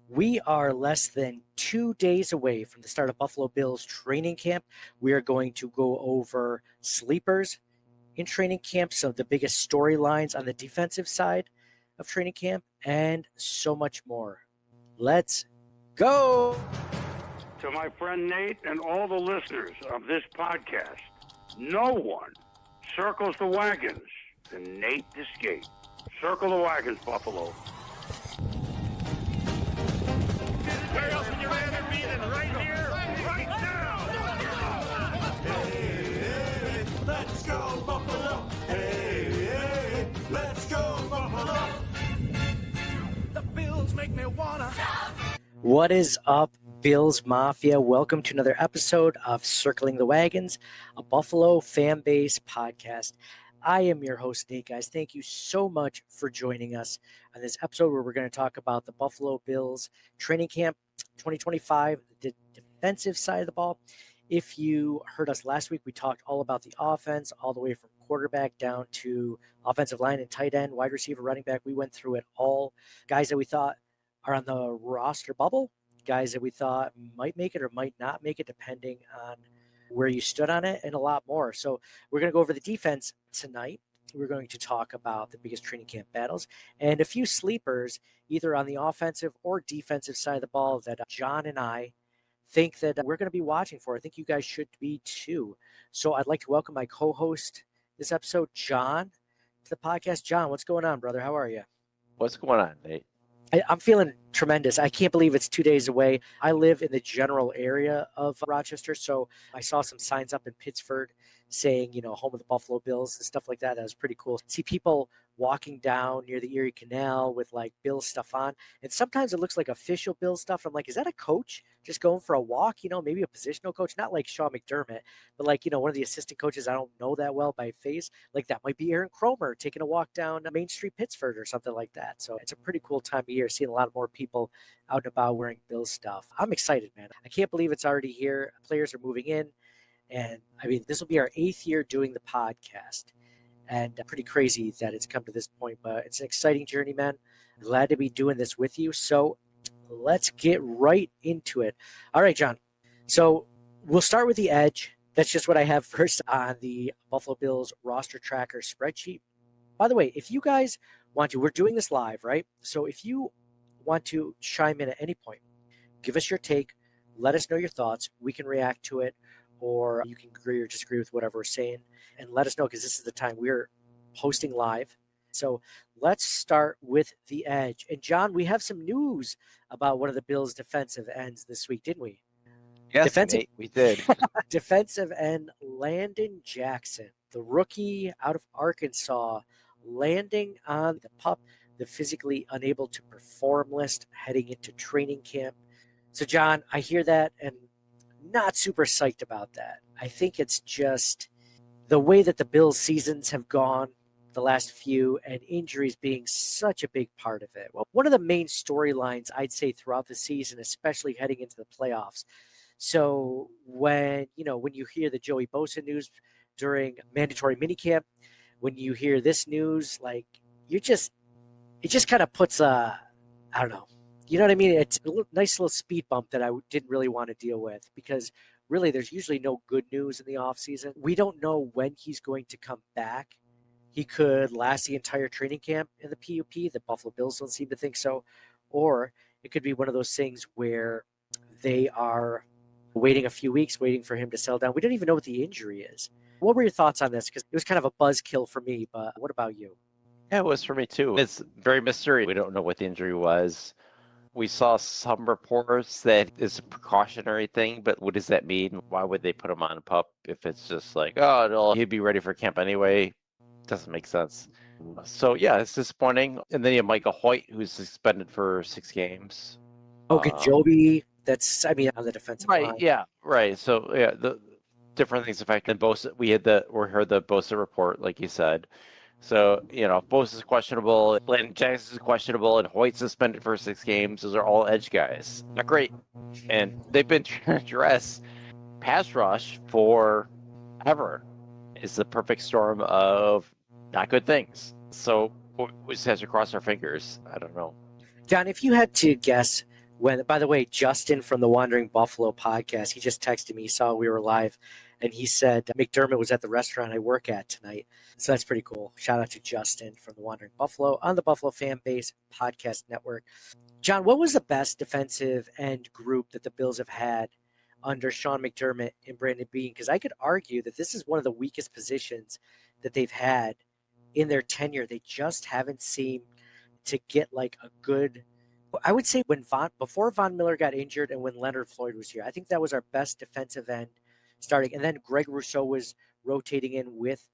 We are less than 2 days away from the start of Buffalo Bills training camp. We are going to go over sleepers in training camp, some of the biggest storylines on the defensive side of training camp, and so much more. Let's go! To my friend Nate and all the listeners of this podcast, no one circles the wagons than Nate Discate. Circle the wagons, Buffalo. Where else would you rather be than right here, right now? Hey, let's go Buffalo. Hey, let's go Buffalo. The Bills make me wanna. What is up, Bills Mafia? Welcome to another episode of Circling the Wagons, a Buffalo fan base podcast. I am your host, Nate, guys. Thank you so much for joining us on this episode where we're going to talk about the Buffalo Bills training camp 2025, the defensive side of the ball. If you heard us last week, we talked all about the offense, all the way from quarterback down to offensive line and tight end, wide receiver, running back. We went through it all. Guys that we thought are on the roster bubble, guys that we thought might make it or might not make it, depending on where you stood on it, and a lot more. So we're going to go over the defense tonight. We're going to talk about the biggest training camp battles and a few sleepers, either on the offensive or defensive side of the ball, that John and I think that we're going to be watching for. I think you guys should be too. So I'd like to welcome my co-host this episode, John, to the podcast. John, what's going on, brother? How are you? What's going on, Nate? I'm feeling tremendous. I can't believe it's 2 days away. I live in the general area of Rochester, so I saw some signs up in Pittsford saying, home of the Buffalo Bills and stuff like that. That was pretty cool. See people walking down near the Erie Canal with like Bills stuff on. And sometimes it looks like official Bills stuff. I'm like, is that a coach just going for a walk? Maybe a positional coach, not like Sean McDermott, but like, one of the assistant coaches I don't know that well by face. Like that might be Aaron Cromer taking a walk down Main Street, Pittsford or something like that. So it's a pretty cool time of year, seeing a lot more people out and about wearing Bills stuff. I'm excited, man. I can't believe it's already here. Players are moving in. And I mean, this will be our 8th year doing the podcast, and pretty crazy that it's come to this point, but it's an exciting journey, man. Glad to be doing this with you. So let's get right into it. All right, John. So we'll start with the edge. That's just what I have first on the Buffalo Bills roster tracker spreadsheet. By the way, if you guys want to, we're doing this live, right? So if you want to chime in at any point, give us your take, let us know your thoughts. We can react to it, or you can agree or disagree with whatever we're saying, and let us know, because this is the time we're hosting live. So let's start with the edge. And John, we have some news about one of the Bills' defensive ends this week, didn't we? Yes, Nate, we did. Defensive end Landon Jackson, the rookie out of Arkansas, landing on the PUP, the physically unable to perform list, heading into training camp. So John, I hear that and not super psyched about that. I think it's just the way that the Bills' seasons have gone, the last few, and injuries being such a big part of it. Well, one of the main storylines, I'd say, throughout the season, especially heading into the playoffs. So when you hear the Joey Bosa news during mandatory minicamp, when you hear this news, like it just kind of puts I don't know. You know what I mean? It's a nice little speed bump that I didn't really want to deal with, because really there's usually no good news in the offseason. We don't know when he's going to come back. He could last the entire training camp in the PUP. The Buffalo Bills don't seem to think so. Or it could be one of those things where they are waiting a few weeks, waiting for him to settle down. We don't even know what the injury is. What were your thoughts on this? Because it was kind of a buzzkill for me, but what about you? Yeah, it was for me too. It's very mysterious. We don't know what the injury was. We saw some reports that it's a precautionary thing, but what does that mean? Why would they put him on PUP if it's just like, oh, no, he'd be ready for camp anyway? Doesn't make sense. So, yeah, it's disappointing. And then you have Michael Hoyt, who's suspended for 6 games. Joby, on the defensive line. Right, yeah, right. So, yeah, the different things affecting Bosa. We heard the Bosa report, like you said. So, Bosa's questionable, Landon Jackson's questionable, and Hoyt suspended for 6 games. Those are all edge guys. Not great. And they've been trying to address pass rush forever. It's the perfect storm of not good things. So we just have to cross our fingers. I don't know. John, if you had to guess By the way, Justin from the Wandering Buffalo podcast, he just texted me, he saw we were live, and he said McDermott was at the restaurant I work at tonight. So that's pretty cool. Shout out to Justin from the Wandering Buffalo on the Buffalo Fan Base Podcast Network. John, what was the best defensive end group that the Bills have had under Sean McDermott and Brandon Beane? Because I could argue that this is one of the weakest positions that they've had in their tenure. They just haven't seemed to get like a good. I would say before Von Miller got injured and when Leonard Floyd was here, I think that was our best defensive end starting. And then Greg Rousseau was rotating in with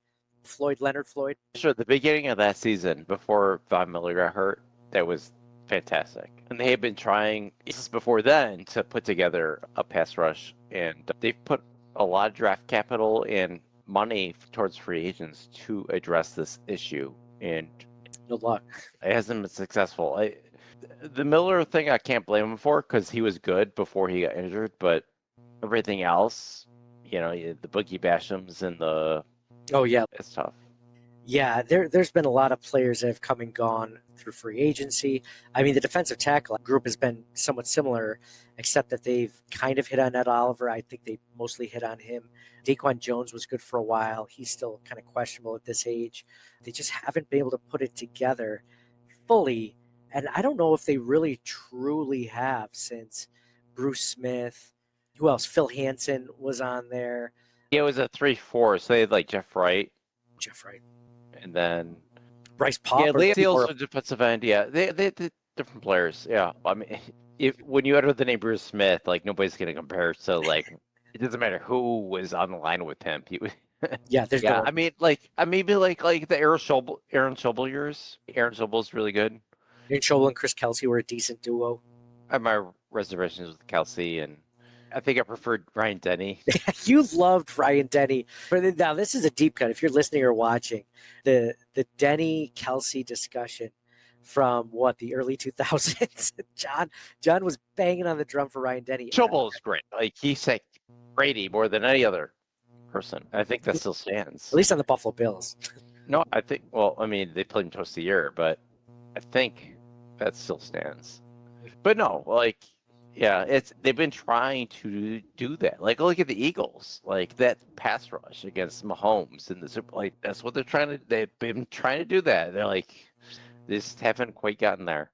Leonard Floyd. Sure, the beginning of that season before Von Miller got hurt, that was fantastic. And they had been trying just before then to put together a pass rush, and they've put a lot of draft capital and money towards free agents to address this issue, and no luck. It hasn't been successful. The Miller thing, I can't blame him for because he was good before he got injured, but everything else, the Boogie Bashams and it's tough. Yeah, there's been a lot of players that have come and gone through free agency. I mean, the defensive tackle group has been somewhat similar, except that they've kind of hit on Ed Oliver. I think they mostly hit on him. Daquan Jones was good for a while. He's still kind of questionable at this age. They just haven't been able to put it together fully. And I don't know if they really truly have since Bruce Smith. Who else? Phil Hansen was on there. Yeah, it was a 3-4. So they had like Jeff Wright. And then Bryce Pauper. Yeah, Leah Seals was defensive end. Yeah, they different players. Yeah, I mean, when you utter the name Bruce Smith, like nobody's gonna compare. So like, it doesn't matter who was on the line with him. There's no. I mean, maybe like the Aaron Schobel years. Aaron Schobel's really good. Aaron Schobel and Chris Kelsey were a decent duo. I have my reservations with Kelsey, and I think I preferred Ryan Denny. You loved Ryan Denny. But now this is a deep cut. If you're listening or watching, the Denny Kelsey discussion from the early 2000s. John was banging on the drum for Ryan Denny. Schobel is great. Like he said Brady more than any other person. I think that still stands. At least on the Buffalo Bills. No, I think. Well, I mean, they played him twice a year, but I think that still stands. But no, they've been trying to do that. Like, look at the Eagles, like that pass rush against Mahomes in the Super. That's what they're trying to. They've been trying to do that. They're they just haven't quite gotten there.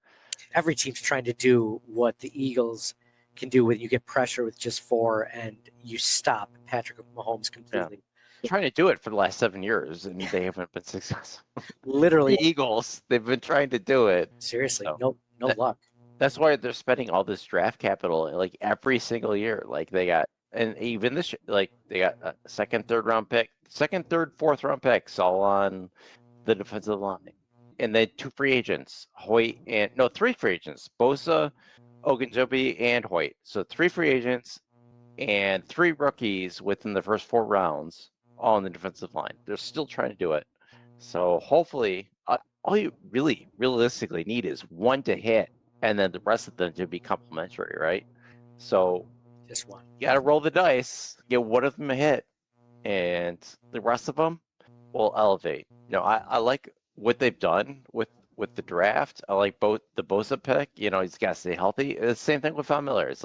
Every team's trying to do what the Eagles can do when you get pressure with just 4 and you stop Patrick Mahomes completely. Yeah. Trying to do it for the last 7 years, and they haven't been successful. Literally, the Eagles, they've been trying to do it. Seriously, no luck. That's why they're spending all this draft capital, like every single year. Like they got, and even this, they got a second, third, fourth round picks all on the defensive line, and then 2 free agents, three free agents, Bosa, Ogunjobi, and Hoyt. So 3 free agents and 3 rookies within the first 4 rounds. All on the defensive line. They're still trying to do it. So hopefully, all you really realistically need is 1 to hit, and then the rest of them to be complementary, right? So just 1. You got to roll the dice, get one of them a hit, and the rest of them will elevate. I like what they've done with the draft. I like both the Bosa pick. He's got to stay healthy. It's the same thing with Von Miller. It's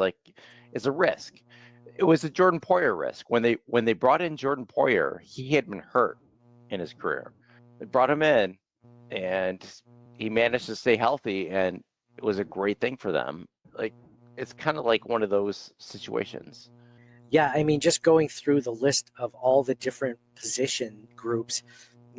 a risk. It was a Jordan Poyer risk. When they brought in Jordan Poyer, he had been hurt in his career. They brought him in, and he managed to stay healthy, and it was a great thing for them. It's kind of like one of those situations. Yeah, I mean, just going through the list of all the different position groups,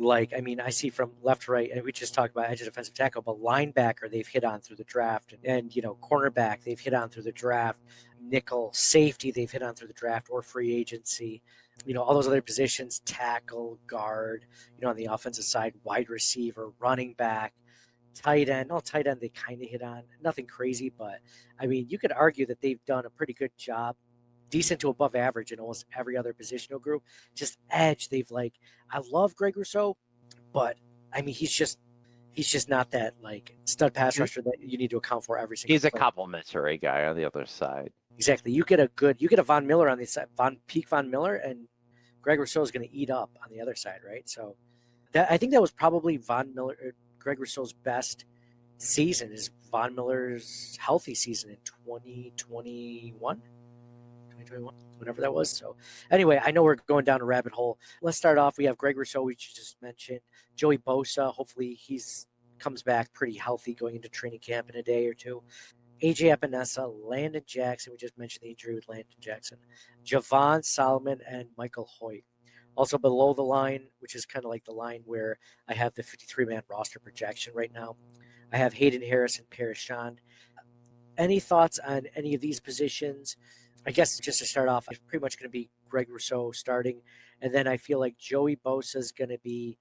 I see from left to right, and we just talked about edge of defensive tackle, but linebacker they've hit on through the draft, and cornerback they've hit on through the draft, nickel, safety they've hit on through the draft or free agency, all those other positions, tackle, guard, on the offensive side, wide receiver, running back, tight end. Tight end they kind of hit on, nothing crazy, but I mean, you could argue that they've done a pretty good job, decent to above average in almost every other positional group. Just edge, I love Greg Rousseau, but I mean, he's just not that stud pass rusher that you need to account for every single. He's a complimentary guy on the other side. Exactly. You get a Von Miller on the side, peak Von Miller, and Greg Rousseau is going to eat up on the other side, right? So I think that was probably Greg Rousseau's best season. Is Von Miller's healthy season in 2021? Whenever that was. So anyway, I know we're going down a rabbit hole. Let's start off. We have Greg Rousseau, which you just mentioned. Joey Bosa, hopefully he's comes back pretty healthy going into training camp in a day or two. AJ Epinesa, Landon Jackson. We just mentioned the injury with Landon Jackson. Jevon, Solomon, and Michael Hoyt. Also below the line, which is kind of like the line where I have the 53-man roster projection right now, I have Hayden Harris and Paris Shand. Any thoughts on any of these positions? I guess just to start off, it's pretty much going to be Greg Rousseau starting. And then I feel like Joey Bosa is going to be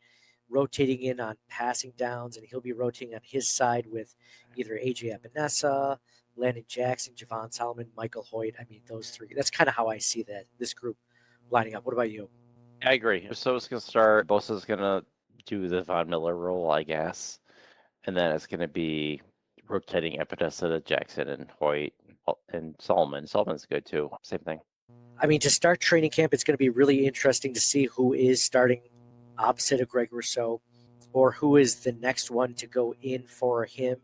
rotating in on passing downs, and he'll be rotating on his side with either AJ Epinesa, Landon Jackson, Jevon Solomon, Michael Hoyt. I mean, those three. That's kind of how I see this group lining up. What about you? I agree. Rousseau's going to start. Bosa's going to do the Von Miller role, I guess. And then it's going to be rotating Epinesa to Jackson and Hoyt and Solomon. Solomon's good too. Same thing. I mean, to start training camp, it's going to be really interesting to see who is starting opposite of Greg Rousseau, or who is the next one to go in for him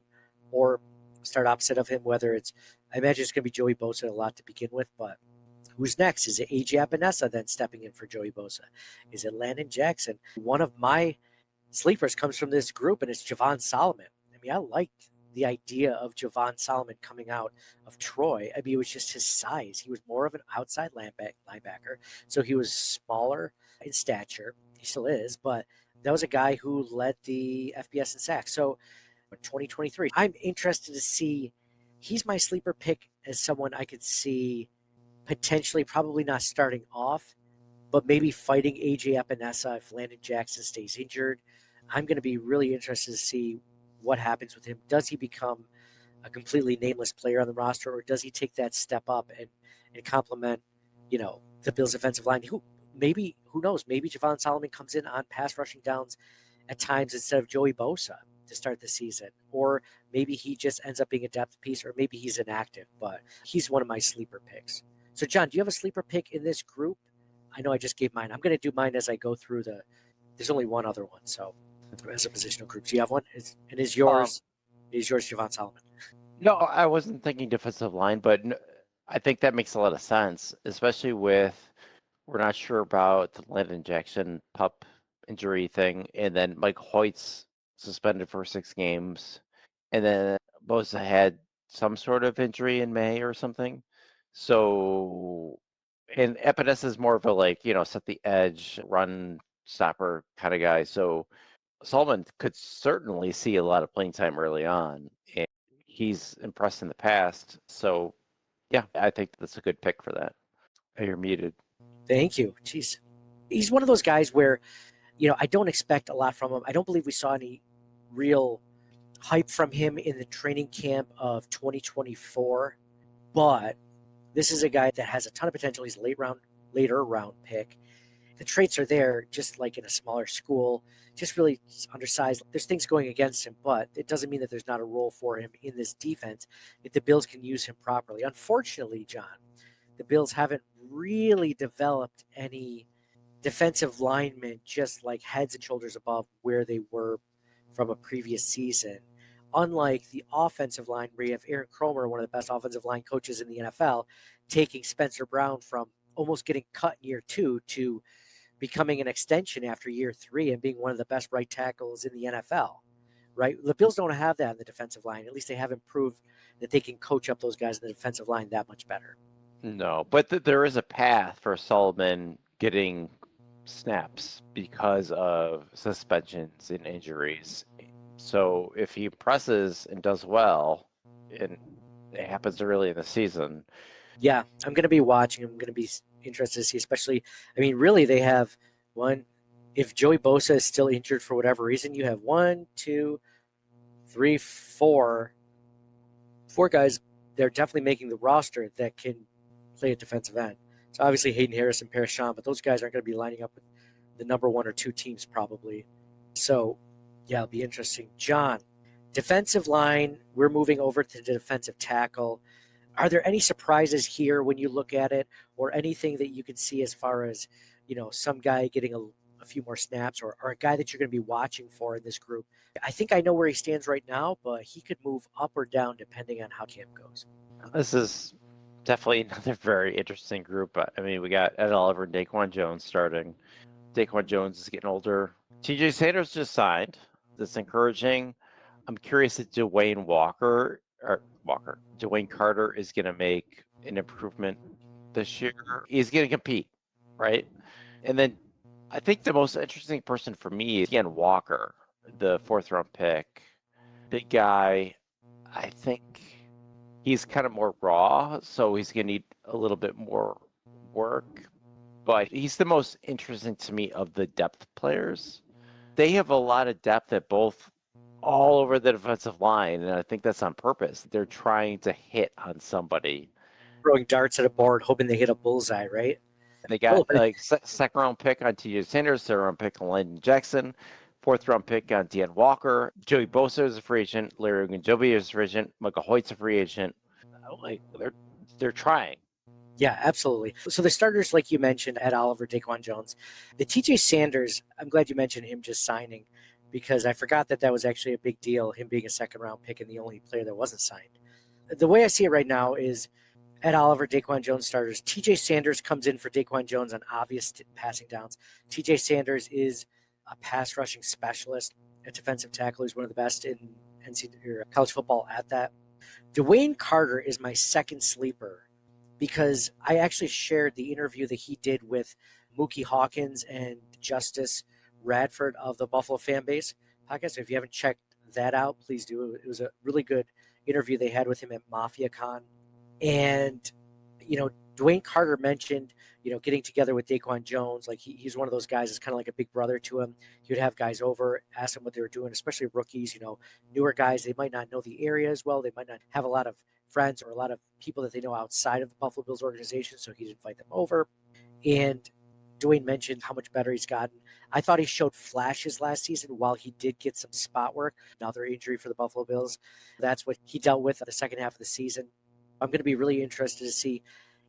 or start opposite of him, whether it's, I imagine it's going to be Joey Bosa a lot to begin with, but who's next? Is it AJ Epinesa then stepping in for Joey Bosa? Is it Landon Jackson? One of my sleepers comes from this group, and it's Jevon Solomon. I mean, I liked the idea of Jevon Solomon coming out of Troy. I mean, it was just his size. He was more of an outside linebacker, so he was smaller in stature. He still is, but that was a guy who led the FBS in sacks. So 2023, I'm interested to see. He's my sleeper pick as someone I could see potentially probably not starting off, but maybe fighting AJ Epinesa if Landon Jackson stays injured. I'm going to be really interested to see what happens with him. Does he become a completely nameless player on the roster, or does he take that step up and complement, the Bills' offensive line? Who knows? Maybe Jevon Solomon comes in on pass rushing downs at times instead of Joey Bosa to start the season, or maybe he just ends up being a depth piece, or maybe he's inactive. But he's one of my sleeper picks. So, John, do you have a sleeper pick in this group? I know I just gave mine. I'm going to do mine as I go through there's only one other one. So as a positional group, do you have one? Is yours Jevon Solomon? No, I wasn't thinking defensive line, but I think that makes a lot of sense, especially with we're not sure about the Landon Jackson pup injury thing, and then Mike Hoyt's suspended for 6 games, and then Bosa had some sort of injury in May or something. So, and Epinesa is more of a set the edge, run stopper kind of guy. So Solomon could certainly see a lot of playing time early on, and he's impressed in the past. So, yeah, I think that's a good pick for that. Oh, you're muted. Thank you. Jeez. He's one of those guys where, I don't expect a lot from him. I don't believe we saw any real hype from him in the training camp of 2024, but this is a guy that has a ton of potential. He's a later round pick. The traits are there, just like in a smaller school, just really undersized. There's things going against him, but it doesn't mean that there's not a role for him in this defense if the Bills can use him properly. Unfortunately, John, the Bills haven't really developed any defensive linemen just like heads and shoulders above where they were from a previous season. Unlike the offensive line, where you have Aaron Kromer, one of the best offensive line coaches in the NFL, taking Spencer Brown from almost getting cut in year 2 to becoming an extension after year 3 and being one of the best right tackles in the NFL, right? The Bills don't have that in the defensive line. At least they haven't proved that they can coach up those guys in the defensive line that much better. No, but there is a path for Solomon getting snaps because of suspensions and injuries. So if he impresses and does well, and it happens early in the season. Yeah, I'm going to be watching. I'm going to be interested to see, especially, really they have one. If Joey Bosa is still injured for whatever reason, you have 1, 2, 3, 4 guys that are definitely making the roster that can play at defensive end. So obviously Hayden Harris and Paris Shand, but those guys aren't going to be lining up with the number 1 or 2 teams probably. So yeah, it'll be interesting. John, defensive line, we're moving over to the defensive tackle. Are there any surprises here when you look at it, or anything that you can see as far as, some guy getting a a few more snaps, or a guy that you're going to be watching for in this group. I think I know where he stands right now, but he could move up or down depending on how camp goes. This is definitely another very interesting group. I mean, we got Ed Oliver and Daquan Jones starting. Daquan Jones is getting older. TJ Sanders just signed. That's encouraging. I'm curious if Dwayne Carter is going to make an improvement this year. He's going to compete, right? And then I think the most interesting person for me is Ian Walker, the 4th-round pick. Big guy. I think he's kind of more raw, so he's going to need a little bit more work. But he's the most interesting to me of the depth players. They have a lot of depth at both, all over the defensive line, and I think that's on purpose. They're trying to hit on somebody. Throwing darts at a board, hoping they hit a bullseye, right? They got like 2nd-round pick on TJ Sanders, 3rd-round pick on Landon Jackson, 4th-round pick on Deanne Walker. Joey Bosa is a free agent. Larry Ogunjobi is a free agent. Michael Hoyt's a free agent. Like they're trying. Yeah, absolutely. So the starters, like you mentioned, Ed Oliver, Daquan Jones, the TJ Sanders. I'm glad you mentioned him just signing, because I forgot that was actually a big deal. Him being a 2nd-round pick and the only player that wasn't signed. The way I see it right now is Ed Oliver, Daquan Jones starters. TJ Sanders comes in for Daquan Jones on obvious passing downs. TJ Sanders is a pass rushing specialist, a defensive tackle. He's one of the best in college football at that. Dwayne Carter is my second sleeper, because I actually shared the interview that he did with Mookie Hawkins and Justice Radford of the Buffalo Fan Base podcast. So if you haven't checked that out, please do. It was a really good interview they had with him at Mafia Con. And, Dwayne Carter mentioned, getting together with Daquan Jones. Like he's one of those guys that's kind of like a big brother to him. He would have guys over, ask them what they were doing, especially rookies, newer guys. They might not know the area as well. They might not have a lot of friends or a lot of people that they know outside of the Buffalo Bills organization. So he'd invite them over. And Dwayne mentioned how much better he's gotten. I thought he showed flashes last season while he did get some spot work. Another injury for the Buffalo Bills. That's what he dealt with the second half of the season. I'm going to be really interested to see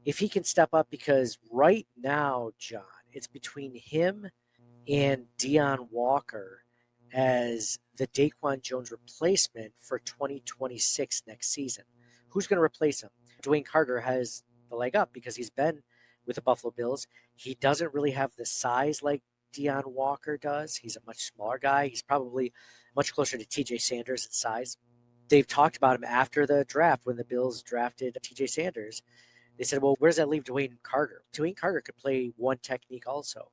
if he can step up, because right now, John, it's between him and Deanne Walker as the Daquan Jones replacement for 2026 next season. Who's going to replace him? Dwayne Carter has the leg up because he's been with the Buffalo Bills. He doesn't really have the size like Deanne Walker does. He's a much smaller guy. He's probably much closer to TJ Sanders in size. They've talked about him after the draft when the Bills drafted TJ Sanders. They said, well, where does that leave Dwayne Carter? Dwayne Carter could play one technique also.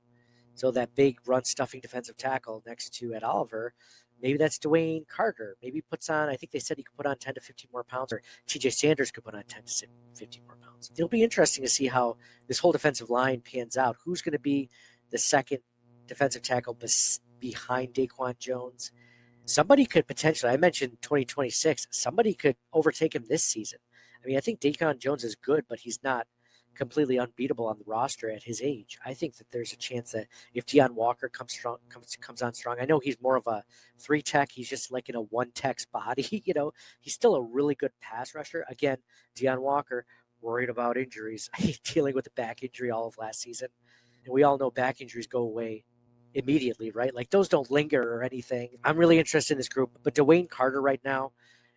So that big run-stuffing defensive tackle next to Ed Oliver, maybe that's Dwayne Carter. Maybe he puts on, I think they said he could put on 10 to 15 more pounds, or TJ Sanders could put on 10 to 15 more pounds. It'll be interesting to see how this whole defensive line pans out. Who's going to be the second defensive tackle behind Daquan Jones? Somebody could potentially, I mentioned 2026, somebody could overtake him this season. I mean, I think Daquan Jones is good, but he's not completely unbeatable on the roster at his age. I think that there's a chance that if Deanne Walker comes on strong, I know he's more of a 3-tech. He's just like in a 1-tech's body. He's still a really good pass rusher. Again, Deanne Walker, worried about injuries. He's dealing with a back injury all of last season. And we all know back injuries go away immediately, right? Like those don't linger or anything. I'm really interested in this group, but Dwayne Carter right now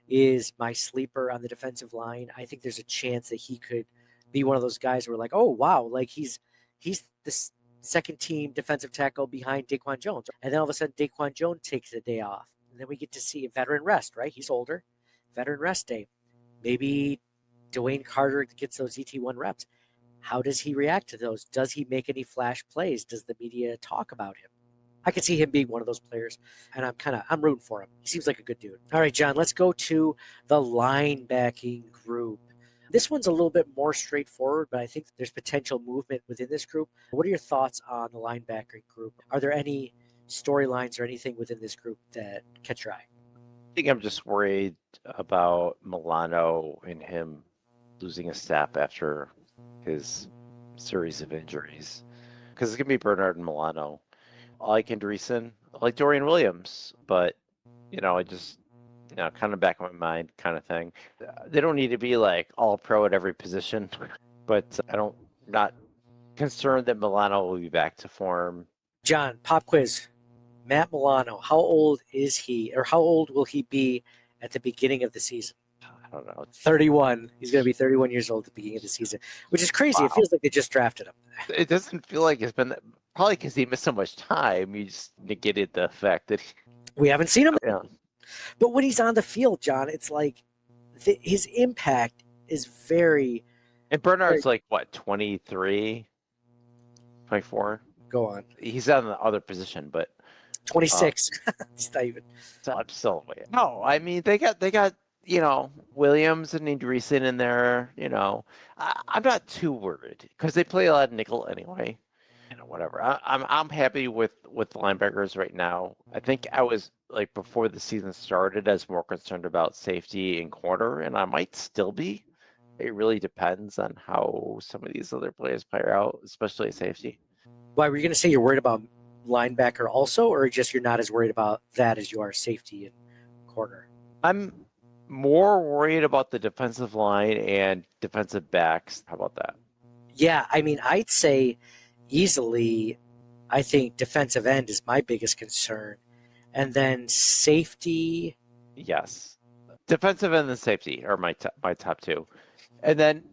is my sleeper on the defensive line. I think there's a chance that he could be one of those guys where like, oh wow, like he's the second team defensive tackle behind Daquan Jones. And then all of a sudden Daquan Jones takes a day off. And then we get to see a veteran rest, right? He's older. Veteran rest day. Maybe Dwayne Carter gets those ET1 reps. How does he react to those? Does he make any flash plays? Does the media talk about him? I could see him being one of those players, and I'm rooting for him. He seems like a good dude. All right, John, let's go to the linebacking group. This one's a little bit more straightforward, but I think there's potential movement within this group. What are your thoughts on the linebacking group? Are there any storylines or anything within this group that catch your eye? I think I'm just worried about Milano and him losing a step after his series of injuries. Because it's going to be Bernard and Milano. I like Andreessen. I like Dorian Williams, but, I just, kind of back of my mind kind of thing. They don't need to be like all pro at every position, but not concerned that Milano will be back to form. John, pop quiz. Matt Milano, how old is he, or how old will he be at the beginning of the season? I don't know. 31. He's going to be 31 years old at the beginning of the season, which is crazy. Wow. It feels like they just drafted him. It doesn't feel like it's been probably because he missed so much time. You just negated the fact that We haven't seen him. yeah. But when he's on the field, John, it's like his impact is very. And Bernard's like what, 23, 24? Go on. He's on the other position, but 26. It's not even. I'm still no. I mean, they got Williams and Andreessen in there. I'm not too worried because they play a lot of nickel anyway. Whatever. I'm happy with linebackers right now. I think I was like before the season started, I was more concerned about safety and corner, and I might still be. It really depends on how some of these other players play out, especially safety. Why were you going to say you're worried about linebacker also, or just you're not as worried about that as you are safety and corner? I'm more worried about the defensive line and defensive backs. How about that? Yeah, I mean, I'd say easily, I think defensive end is my biggest concern. And then safety. Yes. Defensive end and safety are my top two. And then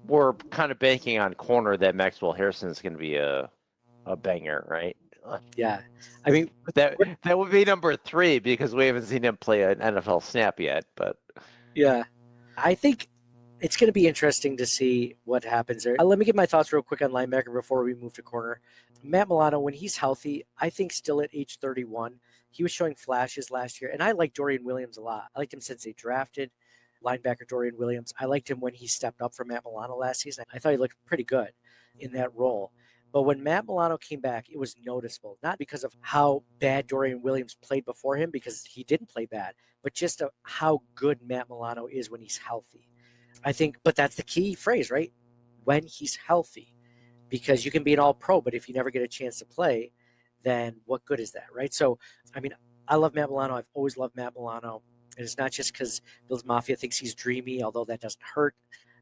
we're kind of banking on corner that Maxwell Harrison is going to be a banger, right? Yeah. I mean, that would be number 3 because we haven't seen him play an NFL snap yet. But yeah, I think it's going to be interesting to see what happens there. Let me give my thoughts real quick on linebacker before we move to corner. Matt Milano, when he's healthy, I think still at age 31, he was showing flashes last year. And I like Dorian Williams a lot. I liked him since they drafted linebacker Dorian Williams. I liked him when he stepped up for Matt Milano last season. I thought he looked pretty good in that role. But when Matt Milano came back, it was noticeable, not because of how bad Dorian Williams played before him, because he didn't play bad, but just how good Matt Milano is when he's healthy. I think, but that's the key phrase, right? When he's healthy, because you can be an all-pro, but if you never get a chance to play, then what good is that, right? So, I mean, I love Matt Milano. I've always loved Matt Milano. And it's not just because Bills Mafia thinks he's dreamy, although that doesn't hurt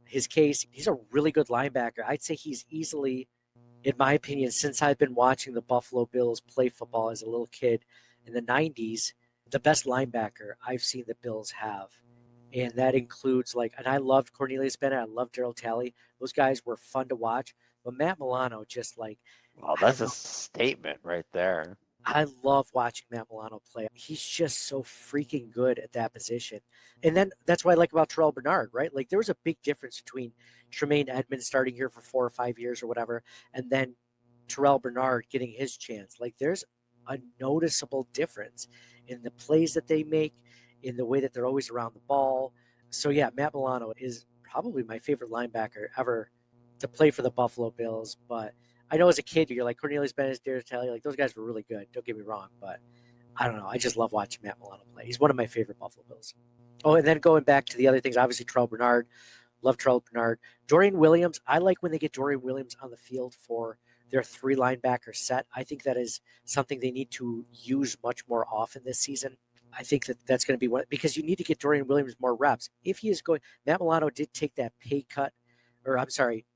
his case. He's a really good linebacker. I'd say he's easily, in my opinion, since I've been watching the Buffalo Bills play football as a little kid in the 90s, the best linebacker I've seen the Bills have. And that includes and I loved Cornelius Bennett. I loved Darryl Talley. Those guys were fun to watch. But Matt Milano just well, that's a statement right there. I love watching Matt Milano play. He's just so freaking good at that position. And then that's what I like about Terrell Bernard, right? Like there was a big difference between Tremaine Edmonds starting here for 4 or 5 years or whatever, and then Terrell Bernard getting his chance. Like there's a noticeable difference in the plays that they make, in the way that they're always around the ball. So yeah, Matt Milano is probably my favorite linebacker ever to play for the Buffalo Bills. But I know as a kid, you're like Cornelius Bennett, Darryl Talley, like those guys were really good. Don't get me wrong, but I don't know. I just love watching Matt Milano play. He's one of my favorite Buffalo Bills. Oh, and then going back to the other things, obviously Terrell Bernard, love Terrell Bernard. Dorian Williams, I like when they get Dorian Williams on the field for their 3 linebacker set. I think that is something they need to use much more often this season. I think that's going to be one, because you need to get Dorian Williams more reps. If he is going, Matt Milano did take that pay cut,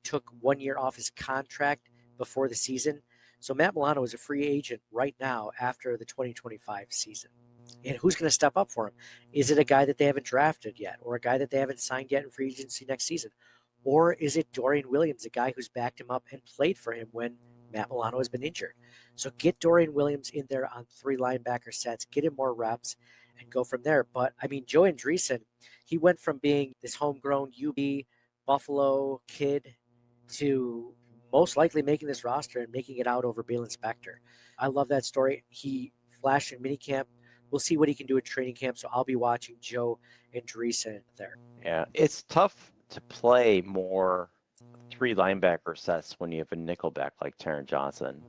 took 1 year off his contract before the season. So Matt Milano is a free agent right now after the 2025 season. And who's going to step up for him? Is it a guy that they haven't drafted yet, or a guy that they haven't signed yet in free agency next season? Or is it Dorian Williams, a guy who's backed him up and played for him when Matt Milano has been injured? So get Dorian Williams in there on 3 linebacker sets, get him more reps, and go from there. But, I mean, Joe Andreessen, he went from being this homegrown UB Buffalo kid to most likely making this roster and making it out over Balin Spector. I love that story. He flashed in minicamp. We'll see what he can do at training camp, so I'll be watching Joe Andreessen there. Yeah, it's tough to play more 3 linebacker sets when you have a nickelback like Taron Johnson.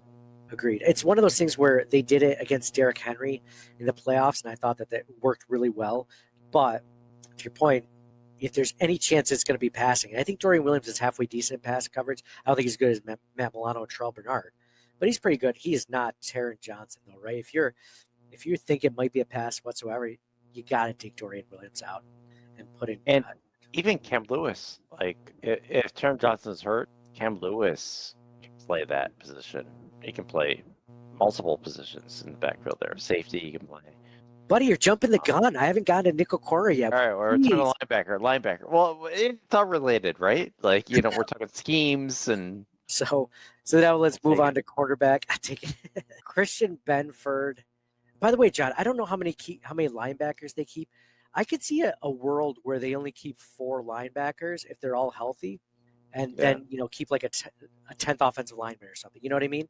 Agreed. It's one of those things where they did it against Derrick Henry in the playoffs, and I thought that worked really well. But to your point, if there's any chance it's going to be passing, and I think Dorian Williams is halfway decent in pass coverage. I don't think he's as good as Matt Milano and Terrell Bernard, but he's pretty good. He is not Taron Johnson, though, right? If you think it might be a pass whatsoever, you got to take Dorian Williams out and put in. And even Cam Lewis, like if Taron Johnson's hurt, Cam Lewis can play that position. He can play multiple positions in the backfield there. Safety, you can play. Buddy, you're jumping the gun. I haven't gotten to nickel corner yet. All right, we're talking linebacker. Well, it's all related, right? Like, we're talking schemes and. So now let's move on to quarterback. I take it. Christian Benford. By the way, John, I don't know how many linebackers they keep. I could see a world where they only keep 4 linebackers if they're all healthy, and then keep like a 10th offensive lineman or something. You know what I mean?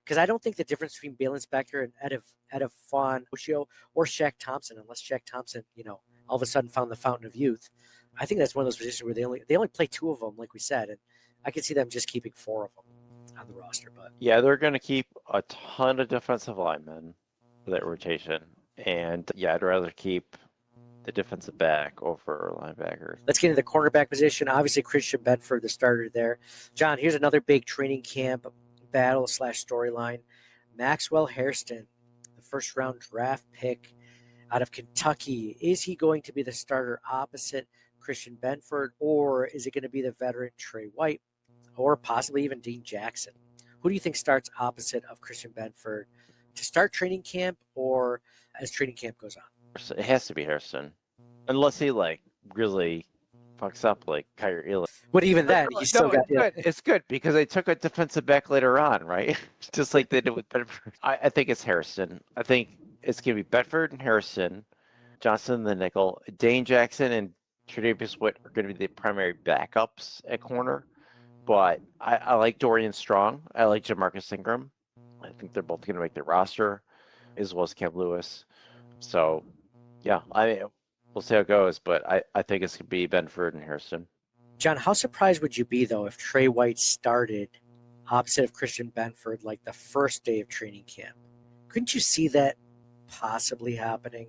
Because I don't think the difference between Balen Spector and Edifon Oshio or Shaq Thompson, unless Shaq Thompson, all of a sudden found the fountain of youth. I think that's one of those positions where they only play 2 of them, like we said, and I could see them just keeping 4 of them on the roster. But yeah, they're going to keep a ton of defensive linemen for that rotation, and I'd rather keep the defensive back over linebacker. Let's get into the cornerback position. Obviously, Christian Benford, the starter there. John, here's another big training camp battle / storyline. Maxwell Hairston, the first-round draft pick out of Kentucky. Is he going to be the starter opposite Christian Benford, or is it going to be the veteran Trey White, or possibly even Dean Jackson? Who do you think starts opposite of Christian Benford to start training camp, or as training camp goes on? It has to be Hairston, unless he really fucks up like Kyrie Elam. But even then, you still got good. It's good because they took a defensive back later on, right? Just like they did with Bedford. I think it's Hairston. I think it's gonna be Bedford and Hairston, Johnson the nickel, Dane Jackson and Tre'Davious White are gonna be the primary backups at corner. But I like Dorian Strong. I like Jamarcus Ingram. I think they're both gonna make their roster, as well as Cam Lewis. So, yeah, we'll see how it goes, but I think it's going to be Benford and Hairston. John, how surprised would you be, though, if Trey White started opposite of Christian Benford like the first day of training camp? Couldn't you see that possibly happening?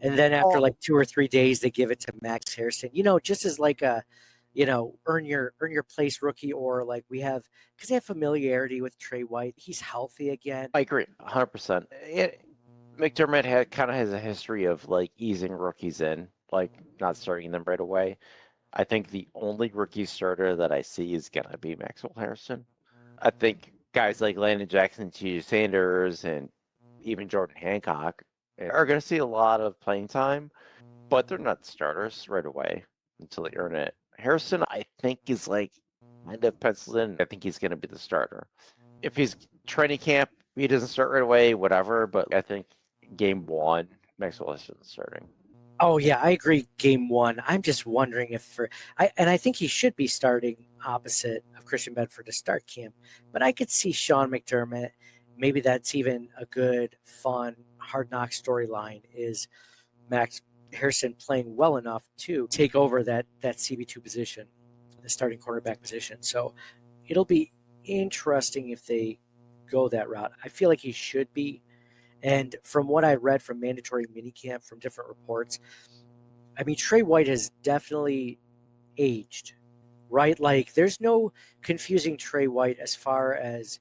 And then after like 2 or 3 days, they give it to Max Hairston, just as like a, earn your place rookie, or like because they have familiarity with Trey White. He's healthy again. I agree, 100%. McDermott has a history of like easing rookies in, like not starting them right away. I think the only rookie starter that I see is gonna be Maxwell Hairston. I think guys like Landon Jackson, T.J. Sanders, and even Jordan Hancock are gonna see a lot of playing time, but they're not starters right away until they earn it. Hairston, I think, is like kind of penciled in. I think he's gonna be the starter. If he's training camp, he doesn't start right away, whatever, but I think game 1, Maxwell Hairston starting. Oh yeah, I agree. Game 1. I'm just wondering if I think he should be starting opposite of Christian Benford to start camp. But I could see Sean McDermott. Maybe that's even a good, fun, hard knock storyline. Is Max Hairston playing well enough to take over that CB2 position, the starting quarterback position? So it'll be interesting if they go that route. I feel like he should be. And from what I read from mandatory minicamp, from different reports, I mean, Trey White has definitely aged, right? Like, there's no confusing Trey White as far as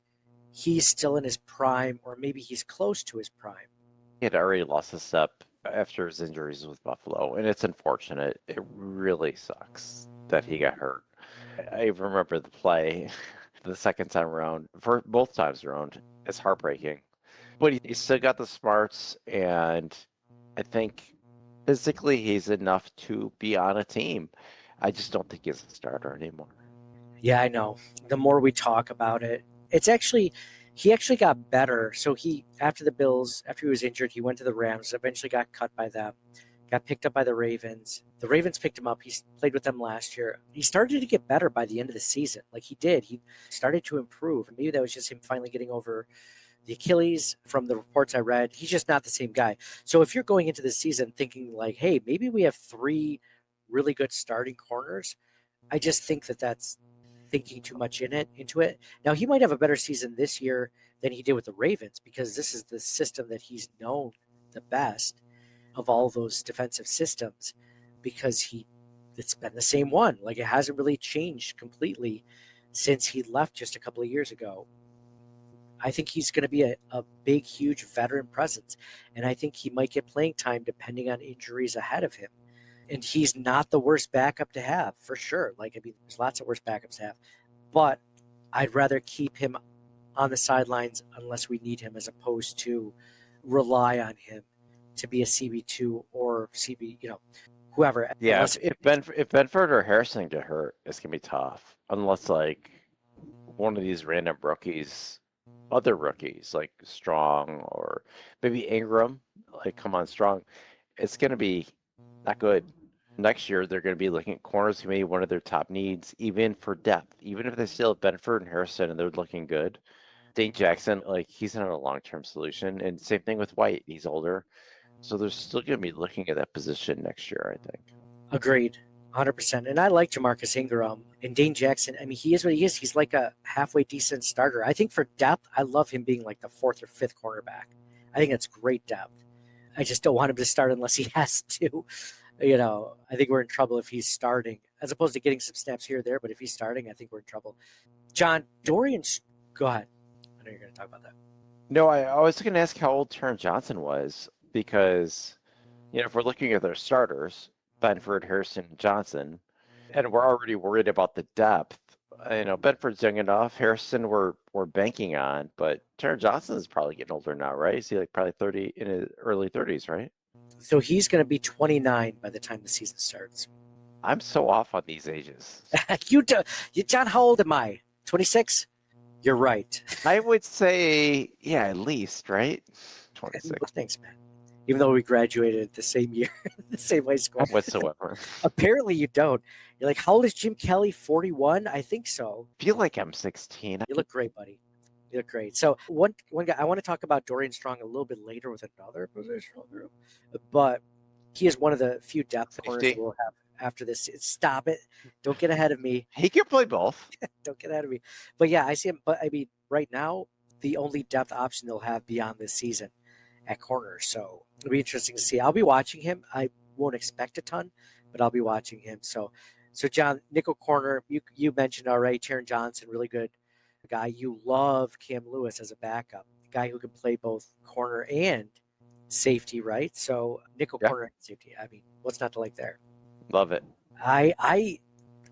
he's still in his prime, or maybe he's close to his prime. He had already lost a step after his injuries with Buffalo, and it's unfortunate. It really sucks that he got hurt. I remember the play the second time around, for both times around. It's heartbreaking. But he's still got the smarts, and I think physically he's enough to be on a team. I just don't think he's a starter anymore. Yeah, I know. The more we talk about it, he actually got better. So after the Bills, after he was injured, he went to the Rams, eventually got cut by them, got picked up by the Ravens. The Ravens picked him up. He played with them last year. He started to get better by the end of the season. Like he did. He started to improve. And maybe that was just him finally getting over the Achilles. From the reports I read, he's just not the same guy. So if you're going into the season thinking like, hey, maybe we have 3 really good starting corners, I just think that's thinking too much into it. Now, he might have a better season this year than he did with the Ravens, because this is the system that he's known the best of all those defensive systems, because it's been the same one. Like, it hasn't really changed completely since he left just a couple of years ago. I think he's going to be a big, huge veteran presence, and I think he might get playing time depending on injuries ahead of him. And he's not the worst backup to have, for sure. Like, I mean, there's lots of worse backups to have, but I'd rather keep him on the sidelines unless we need him, as opposed to rely on him to be a CB2 or CB, whoever. Yeah, Unless if Benford or Harrison get hurt, it's gonna be tough. Unless like one of these random rookies, other rookies like Strong or maybe Ingram, like come on Strong, it's gonna be not good. Next year they're gonna be looking at corners who may be one of their top needs, even for depth. Even if they still have Benford and Harrison and they're looking good. Dane Jackson, like he's not a long-term solution. And same thing with White, he's older. So they're still gonna be looking at that position next year, I think. Agreed, 100%. And I like Jamarcus Ingram and Dane Jackson. I mean, he is what he is. He's like a halfway decent starter. I think for depth, I love him being like the fourth or fifth cornerback. I think that's great depth. I just don't want him to start unless he has to. I think we're in trouble if he's starting, as opposed to getting some snaps here or there. But if he's starting, I think we're in trouble. John, Dorian's, go ahead. I know you're going to talk about that. No, I was going to ask how old Taron Johnson was because, if we're looking at their starters, Benford, Harrison, Johnson, and we're already worried about the depth. Benford's young enough. Harrison, we're banking on, but Taron Johnson is probably getting older now, right? Is he like probably 30 in his early 30s, right? So he's going to be 29 by the time the season starts. I'm so off on these ages. John, how old am I? 26? You're right. I would say, yeah, at least, right? 26. Thanks, man. Even though we graduated the same year, the same high school. Whatsoever. Apparently you don't. You're like, how old is Jim Kelly? 41? I think so. I feel like I'm 16. You look great, buddy. You look great. So one guy, I want to talk about Dorian Strong a little bit later with another positional group, but he is one of the few depth corners that we'll have after this. Stop it. Don't get ahead of me. He can play both. Don't get ahead of me. But yeah, I see him. But I mean, right now, the only depth option they'll have beyond this season at corner. So it'll be interesting to see. I'll be watching him. I won't expect a ton, but I'll be watching him. So John, nickel corner, you mentioned already, Taron Johnson, really good guy. You love Cam Lewis as a backup, a guy who can play both corner and safety, right? So nickel corner and safety. I mean, what's not to like there? Love it. I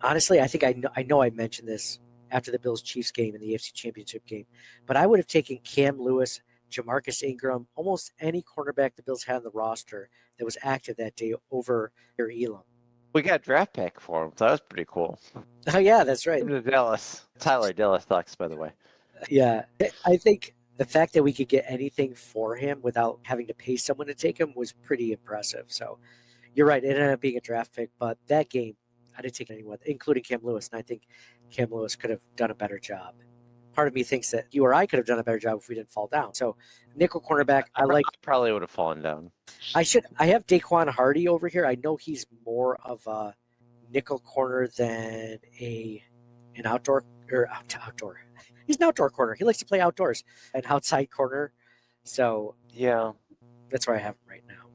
honestly, I think I know I mentioned this after the Bills-Chiefs game in the AFC Championship game, but I would have taken Cam Lewis, Jamarcus Ingram, almost any cornerback the Bills had on the roster that was active that day over Elam. We got a draft pick for him, so that was pretty cool. Oh, yeah, that's right. Dallas. Tyler Dallas Ducks, by the way. Yeah, I think the fact that we could get anything for him without having to pay someone to take him was pretty impressive. So you're right. It ended up being a draft pick, but that game, I didn't take anyone, including Cam Lewis, and I think Cam Lewis could have done a better job. Part of me thinks that you or I could have done a better job if we didn't fall down. So nickel cornerback, I probably would have fallen down. I have Daquan Hardy over here. I know he's more of a nickel corner than an outdoor. He's an outdoor corner. He likes to play outdoors, an outside corner. So yeah, that's where I have him right now.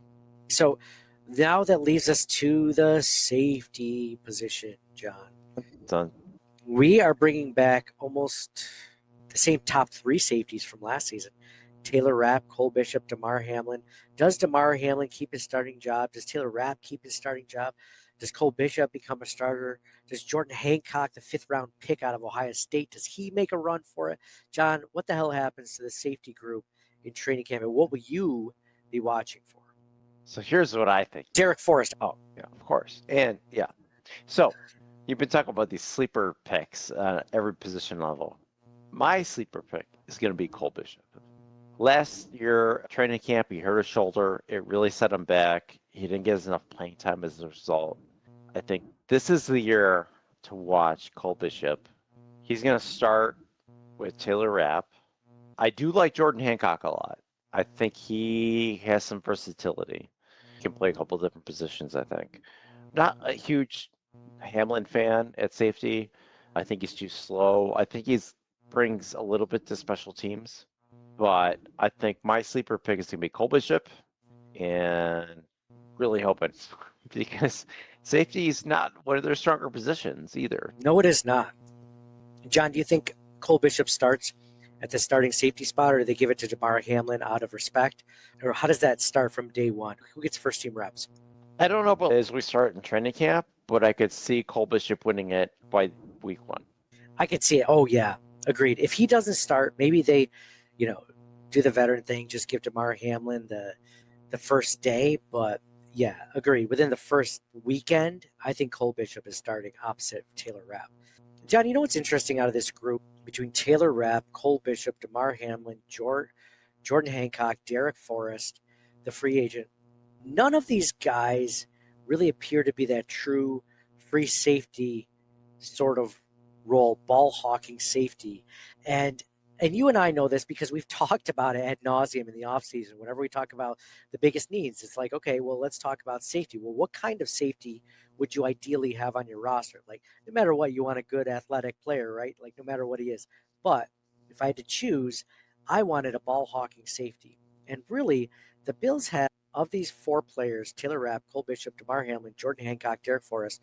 So now that leaves us to the safety position, John. Done. We are bringing back almost the same top three safeties from last season. Taylor Rapp, Cole Bishop, Damar Hamlin. Does Damar Hamlin keep his starting job? Does Taylor Rapp keep his starting job? Does Cole Bishop become a starter? Does Jordan Hancock, the fifth-round pick out of Ohio State, does he make a run for it? John, what the hell happens to the safety group in training camp, and what will you be watching for? So here's what I think. Derek Forrest. Oh, yeah, of course. And, yeah. So you've been talking about these sleeper picks at every position level. My sleeper pick is going to be Cole Bishop. Last year, training camp, he hurt his shoulder. It really set him back. He didn't get enough playing time as a result. I think this is the year to watch Cole Bishop. He's going to start with Taylor Rapp. I do like Jordan Hancock a lot. I think he has some versatility. He can play a couple different positions, I think. Not a huge Hamlin fan at safety. I think he's too slow. I think he brings a little bit to special teams. But I think my sleeper pick is going to be Cole Bishop, and really hoping because safety is not one of their stronger positions either. No, it is not. John, do you think Cole Bishop starts at the starting safety spot, or do they give it to Damar Hamlin out of respect? Or how does that start from day one? Who gets first team reps? I don't know about as we start in training camp, but I could see Cole Bishop winning it by week one. I could see it. Oh, yeah. Agreed. If he doesn't start, maybe they, do the veteran thing, just give Damar Hamlin the first day. But yeah, agree. Within the first weekend, I think Cole Bishop is starting opposite Taylor Rapp. John, you know what's interesting out of this group between Taylor Rapp, Cole Bishop, Damar Hamlin, Jordan Hancock, Derek Forrest, the free agent? None of these guys really appear to be that true free safety sort of role, ball hawking safety. And you and I know this because we've talked about it ad nauseum in the offseason. Whenever we talk about the biggest needs, it's like, okay, well, let's talk about safety. Well, what kind of safety would you ideally have on your roster? Like, no matter what, you want a good athletic player, right? Like, no matter what he is. But if I had to choose, I wanted a ball hawking safety. And really, the Bills had, of these four players, Taylor Rapp, Cole Bishop, Damar Hamlin, Jordan Hancock, Derek Forrest,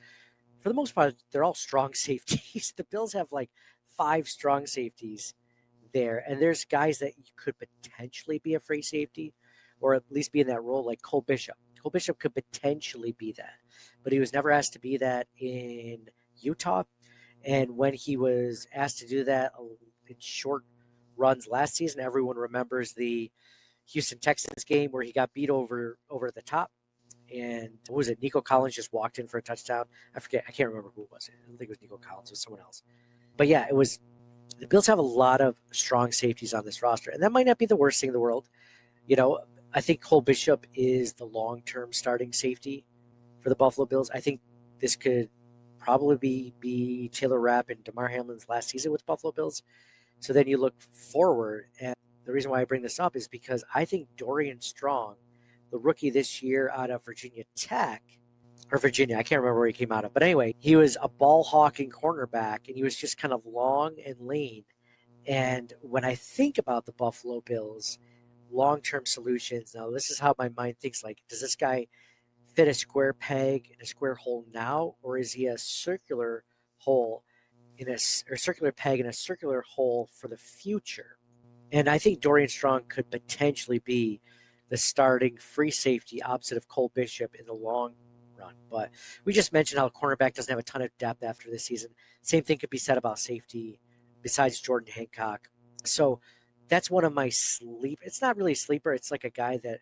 for the most part, they're all strong safeties. The Bills have like 5 strong safeties there, and there's guys that could potentially be a free safety, or at least be in that role, like Cole Bishop. Cole Bishop could potentially be that, but he was never asked to be that in Utah. And when he was asked to do that in short runs last season, everyone remembers the Houston Texans game where he got beat over the top. And what was it? Nico Collins just walked in for a touchdown. I forget. I can't remember who it was. I don't think it was Nico Collins. It was someone else. But yeah, it was. The Bills have a lot of strong safeties on this roster, and that might not be the worst thing in the world. I think Cole Bishop is the long-term starting safety for the Buffalo Bills. I think this could probably be Taylor Rapp and Damar Hamlin's last season with the Buffalo Bills. So then you look forward, and the reason why I bring this up is because I think Dorian Strong, the rookie this year out of Virginia Tech, or Virginia, I can't remember where he came out of. But anyway, he was a ball hawking cornerback, and he was just kind of long and lean. And when I think about the Buffalo Bills long-term solutions, now this is how my mind thinks, like, does this guy fit a square peg in a square hole now, or is he a circular hole or circular peg in a circular hole for the future? And I think Dorian Strong could potentially be the starting free safety opposite of Cole Bishop in the long run. But we just mentioned how cornerback doesn't have a ton of depth after this season. Same thing could be said about safety besides Jordan Hancock. So that's one of my it's not really a sleeper. It's like a guy that,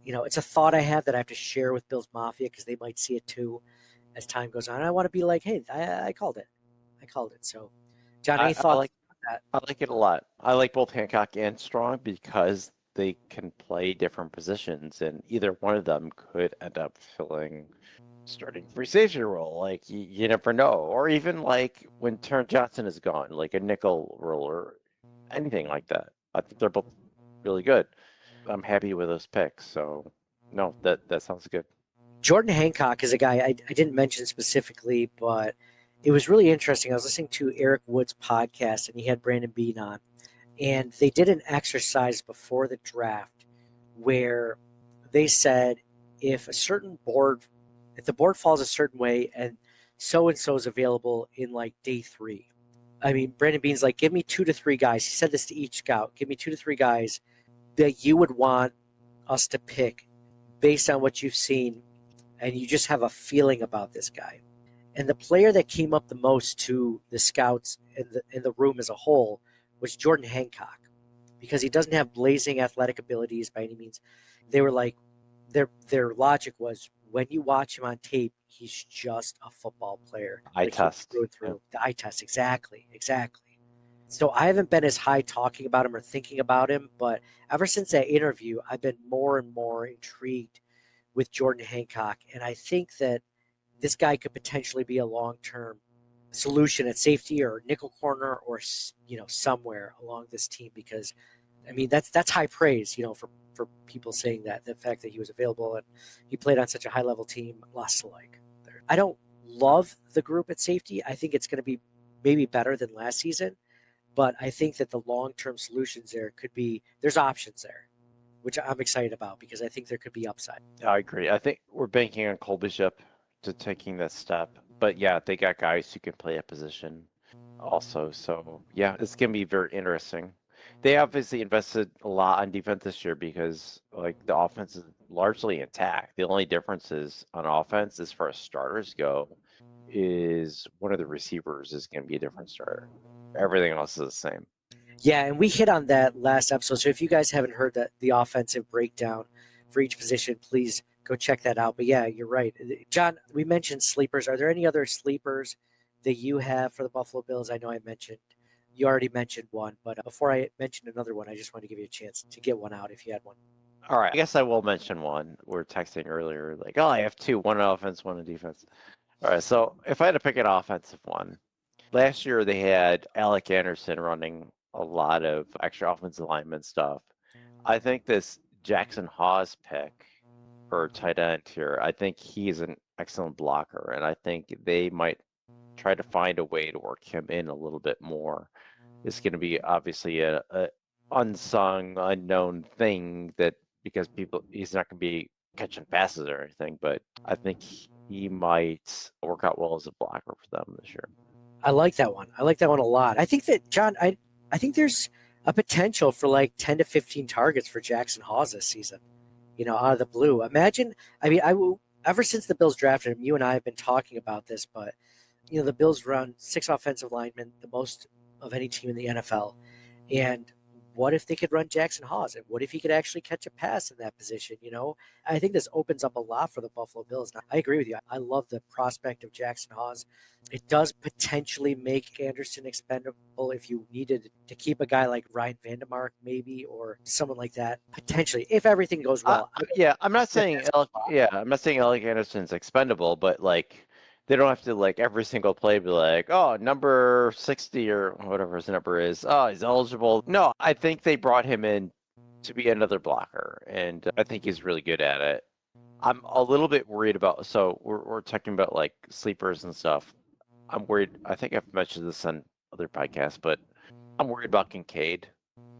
it's a thought I have that I have to share with Bills Mafia because they might see it too as time goes on. I want to be like, hey, I called it. I called it. So, John, any I thoughts like on that? I like it a lot. I like both Hancock and Strong because they can play different positions, and either one of them could end up filling starting free safety role. Like you never know, or even like when Terrence Johnson is gone, like a nickel role or anything like that. I think they're both really good. I'm happy with those picks. So no, that sounds good. Jordan Hancock is a guy I didn't mention specifically, but it was really interesting. I was listening to Eric Wood's podcast, and he had Brandon Bean on, and they did an exercise before the draft where they said if if the board falls a certain way and so is available in like day 3. I mean, Brandon Bean's like, give me 2 to 3 guys. He said this to each scout. Give me 2 to 3 guys that you would want us to pick based on what you've seen, and you just have a feeling about this guy. And the player that came up the most to the scouts in the room as a whole was Jordan Hancock, because he doesn't have blazing athletic abilities by any means. They were like, their logic was, when you watch him on tape, he's just a football player. Eye Like, test. through and through. The eye test, exactly. So I haven't been as high talking about him or thinking about him, but ever since that interview, I've been more and more intrigued with Jordan Hancock, and I think that this guy could potentially be a long-term solution at safety or nickel corner or somewhere along this team, because I mean that's high praise, for people saying that, the fact that he was available and he played on such a high-level team. Lots to like there. I don't love the group at safety. I think it's going to be maybe better than last season, but I think that the long-term solutions there there's options there, which I'm excited about because I think there could be upside. I agree. I think we're banking on Cole Bishop to taking that step. But yeah, they got guys who can play a position also. So yeah, it's gonna be very interesting. They obviously invested a lot on defense this year because like the offense is largely intact. The only difference is on offense, as far as starters go, is one of the receivers is going to be a different starter. Everything else is the same. Yeah, and we hit on that last episode. So if you guys haven't heard the offensive breakdown for each position, please go check that out. But yeah, you're right. John, we mentioned sleepers. Are there any other sleepers that you have for the Buffalo Bills? I know you already mentioned one, but before I mention another one, I just want to give you a chance to get one out if you had one. All right, I guess I will mention one. We were texting earlier, like, oh, I have two, one on offense, one on defense. All right, so if I had to pick an offensive one, last year they had Alec Anderson running a lot of extra offensive lineman stuff. I think this Jackson Hawes pick for tight end here, I think he's an excellent blocker, and I think they might try to find a way to work him in a little bit more. It's going to be obviously a unsung, unknown thing that because he's not going to be catching passes or anything, but I think he might work out well as a blocker for them this year. I like that one. I like that one a lot. I think that, John, I think there's a potential for like 10 to 15 targets for Jackson Hawes this season, out of the blue. Imagine, ever since the Bills drafted him, you and I have been talking about this, but, the Bills run 6 offensive linemen, the most of any team in the NFL. And what if they could run Jackson Hawes? And what if he could actually catch a pass in that position? I think this opens up a lot for the Buffalo Bills. Now, I agree with you. I love the prospect of Jackson Hawes. It does potentially make Anderson expendable if you needed to keep a guy like Ryan Vandemark, maybe, or someone like that. Potentially, if everything goes well. I'm not saying Alec Anderson's expendable, but like they don't have to like every single play be like, oh, number 60 or whatever his number is. Oh, he's eligible. No, I think they brought him in to be another blocker, and I think he's really good at it. I'm a little bit worried about. So we're talking about like sleepers and stuff. I'm worried. I think I've mentioned this on other podcasts, but I'm worried about Kincaid.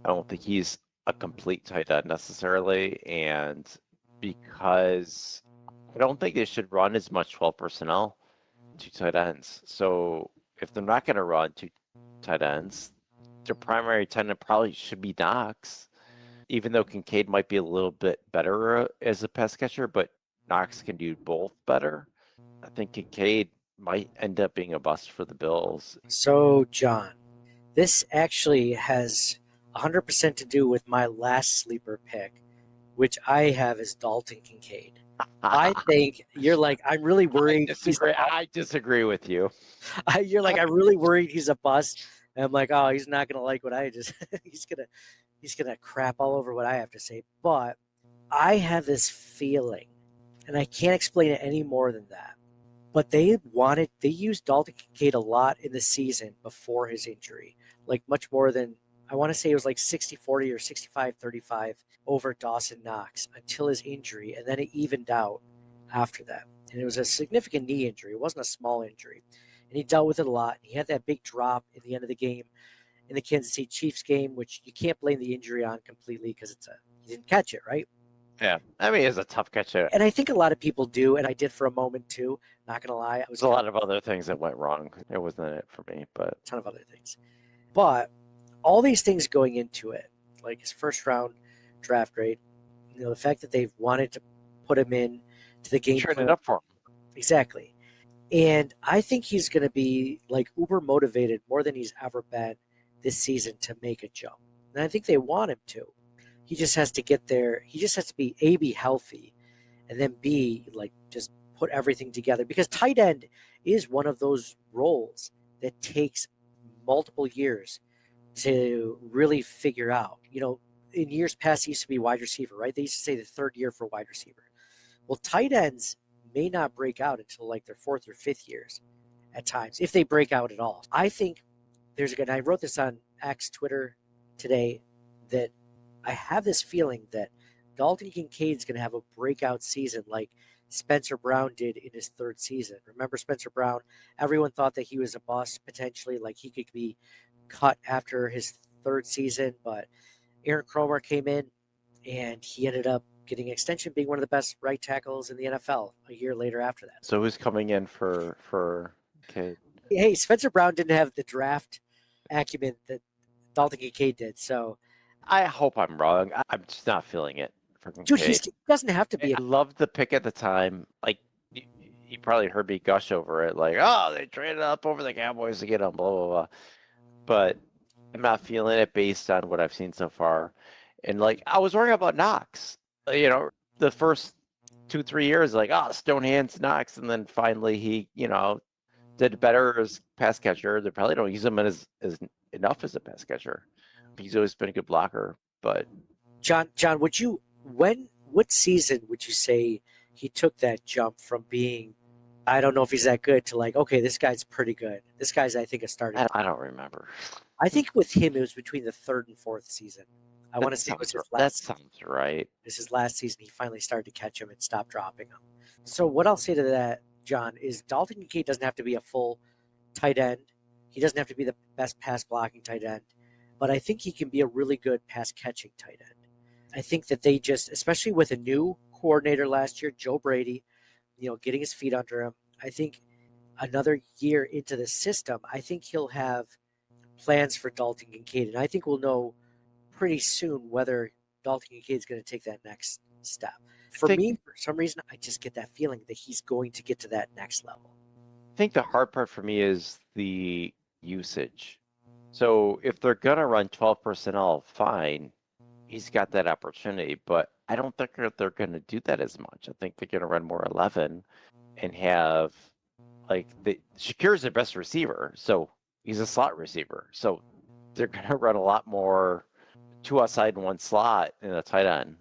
I don't think he's a complete tight end necessarily, and because I don't think they should run as much 12 personnel. 2 tight ends. So if they're not going to run 2 tight ends, their primary tight end probably should be Knox, even though Kincaid might be a little bit better as a pass catcher, but Knox can do both better. I think Kincaid might end up being a bust for the Bills. So, John, this actually has 100% to do with my last sleeper pick, which I have as Dalton Kincaid. I think you're like, I'm really worried. I disagree with you. You're like, I'm really worried he's a bust. And I'm like, oh, he's not gonna like what I just. he's gonna crap all over what I have to say. But I have this feeling, and I can't explain it any more than that. But they used Dalton Kincaid a lot in the season before his injury, like much more than. I want to say it was like 60-40 or 65-35 over Dawson Knox until his injury, and then it evened out after that. And it was a significant knee injury. It wasn't a small injury. And he dealt with it a lot. He had that big drop in the end of the game in the Kansas City Chiefs game, which you can't blame the injury on completely because he didn't catch it, right? Yeah, I mean, it's a tough catch. And I think a lot of people do, and I did for a moment too. Not going to lie. There's a lot of other things that went wrong. It wasn't it for me, but a ton of other things. But all these things going into it, like his first round draft grade, the fact that they've wanted to put him in to the game. Turn it up for him. Exactly. And I think he's going to be like uber motivated more than he's ever been this season to make a jump. And I think they want him to. He just has to get there. He just has to be healthy, and then B, like just put everything together. Because tight end is one of those roles that takes multiple years to really figure out. In years past, he used to be wide receiver, right? They used to say the third year for wide receiver. Well, tight ends may not break out until like their 4th or 5th years at times, if they break out at all. I think I wrote this on X Twitter today, that I have this feeling that Dalton Kincaid is going to have a breakout season like Spencer Brown did in his 3rd season. Remember Spencer Brown? Everyone thought that he was a bust potentially, like he could be cut after his 3rd season, but Aaron Cromer came in and he ended up getting an extension, being one of the best right tackles in the NFL a year later after that. So who's coming in for Kincaid? Hey, Spencer Brown didn't have the draft acumen that Dalton Kincaid did, so I hope I'm wrong. I'm just not feeling it for Kincaid. Dude, he doesn't have to be. I loved the pick at the time. Like, you probably heard me gush over it, like, oh, they traded up over the Cowboys to get him, blah, blah, blah. But I'm not feeling it based on what I've seen so far. And like, I was worrying about Knox. The first 2-3 years, like, oh, stone hands Knox, and then finally he, did better as pass catcher. They probably don't use him as enough as a pass catcher. He's always been a good blocker, but John, what season would you say he took that jump from being, I don't know if he's that good, to like, okay, this guy's pretty good. This guy's, I think, a starting. I don't remember. I think with him, it was between the third and fourth season. I want to say it was his That last. sounds right. This is last season. He finally started to catch him and stop dropping him. So what I'll say to that, John, is Dalton Kincaid doesn't have to be a full tight end. He doesn't have to be the best pass blocking tight end, but I think he can be a really good pass catching tight end. I think that they just, especially with a new coordinator last year, Joe Brady, getting his feet under him. I think another year into the system, I think he'll have plans for Dalton Kincaid, and I think we'll know pretty soon whether Dalton Kincaid is going to take that next step. For me, for some reason, I just get that feeling that he's going to get to that next level. I think the hard part for me is the usage. So if they're going to run 12 personnel, fine, he's got that opportunity, but I don't think they're going to do that as much. I think they're going to run more 11 and have, like, Shakir's their best receiver, so he's a slot receiver. So they're going to run a lot more 2 outside and 1 slot in a tight end,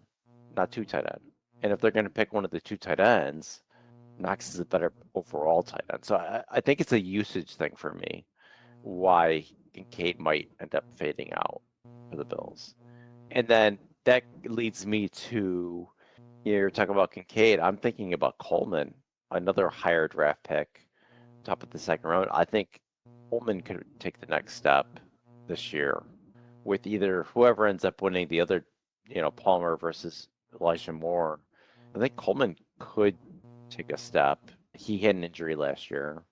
not 2 tight end. And if they're going to pick one of the 2 tight ends, Knox is a better overall tight end. So I think it's a usage thing for me, why Kincaid might end up fading out for the Bills. And then that leads me to, you're talking about Kincaid, I'm thinking about Coleman, another higher draft pick, top of the second round. I think Coleman could take the next step this year with either whoever ends up winning the other, Palmer versus Elijah Moore. I think Coleman could take a step. He had an injury last year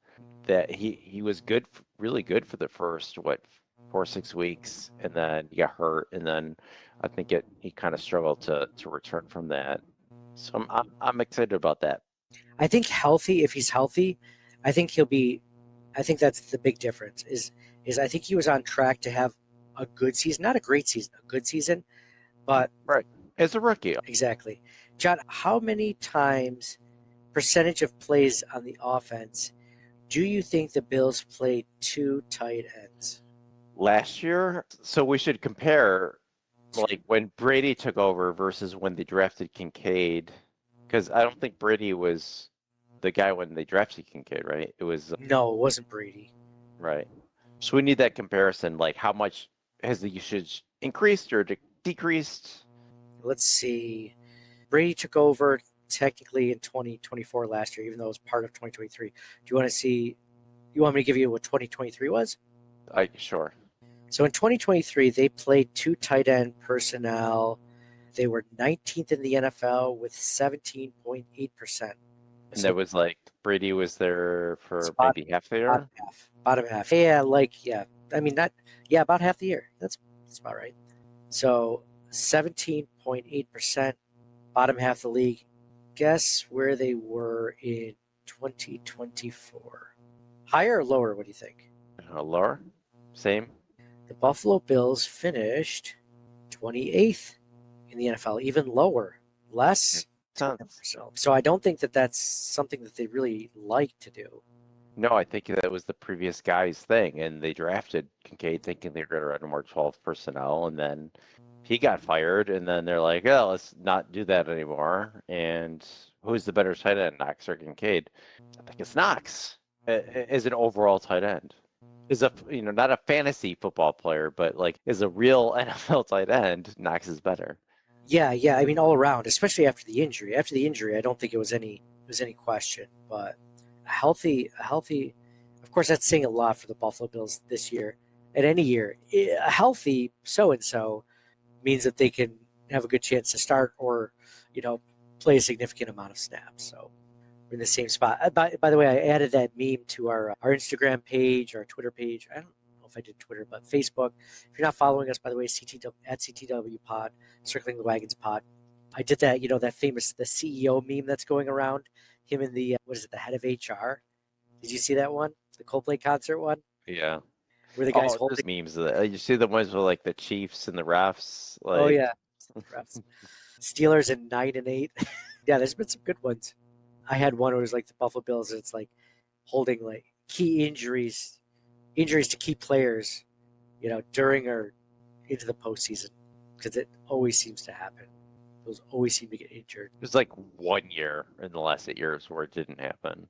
that he was good, really good for the first 4 or 6 weeks, and then he got hurt, and then I think he kind of struggled to return from that. So I'm excited about that. I think if he's healthy, I think he'll be. I think that's the big difference. Is I think he was on track to have a good season, not a great season, a good season, but right as a rookie. Exactly, John. How many times, percentage of plays on the offense, do you think the Bills played 2 tight ends last year? So we should compare, like, when Brady took over versus when they drafted Kincaid, because I don't think Brady was the guy when they drafted Kincaid, right? It was No, it wasn't Brady. Right. So we need that comparison, like how much has the usage increased or decreased? Let's see. Brady took over technically in 2024 last year, even though it was part of 2023. Do you want to see? You want me to give you what 2023 was? Sure. So in 2023, they played 2 tight end personnel. They were 19th in the NFL with 17.8%. And that was like Brady was there for maybe half the year? Bottom half. Yeah, I mean, about half the year. That's about right. So 17.8%, bottom half of the league. Guess where they were in 2024? Higher or lower? What do you think? Lower? Same? The Buffalo Bills finished 28th in the NFL, even lower, less. So I don't think that that's something that they really like to do. No, I think that was the previous guy's thing, and they drafted Kincaid thinking they were going to run more 12 personnel, and then he got fired, and then they're like, oh, let's not do that anymore. And who's the better tight end, Knox or Kincaid? I think it's Knox as an overall tight end. Is not a fantasy football player, but like is a real NFL tight end, Knox is better. Yeah. I mean, all around, especially after the injury. After the injury, I don't think it was any question. But a healthy. Of course, that's saying a lot for the Buffalo Bills this year. At any year, a healthy so and so means that they can have a good chance to start or, play a significant amount of snaps. So we're in the same spot. By the way, I added that meme to our Instagram page, our Twitter page. I don't know if I did Twitter, but Facebook. If you're not following us, by the way, at CTW Pod, Circling the Wagons Pod. I did that, that famous, the CEO meme that's going around. him and the the head of HR. Did you see that one? The Coldplay concert one Yeah. where the guy's Oh, holding. there's memes of that. You see the ones with like the Chiefs and the refs. Oh Like, yeah, refs. Steelers in 9-8. Yeah, there's been some good ones. I had one where it was like the Buffalo Bills. And it's like holding like key injuries to key players, during or into the postseason, because it always seems to happen. Those always seem to get injured. there's like 1 year in the last 8 years where it didn't happen.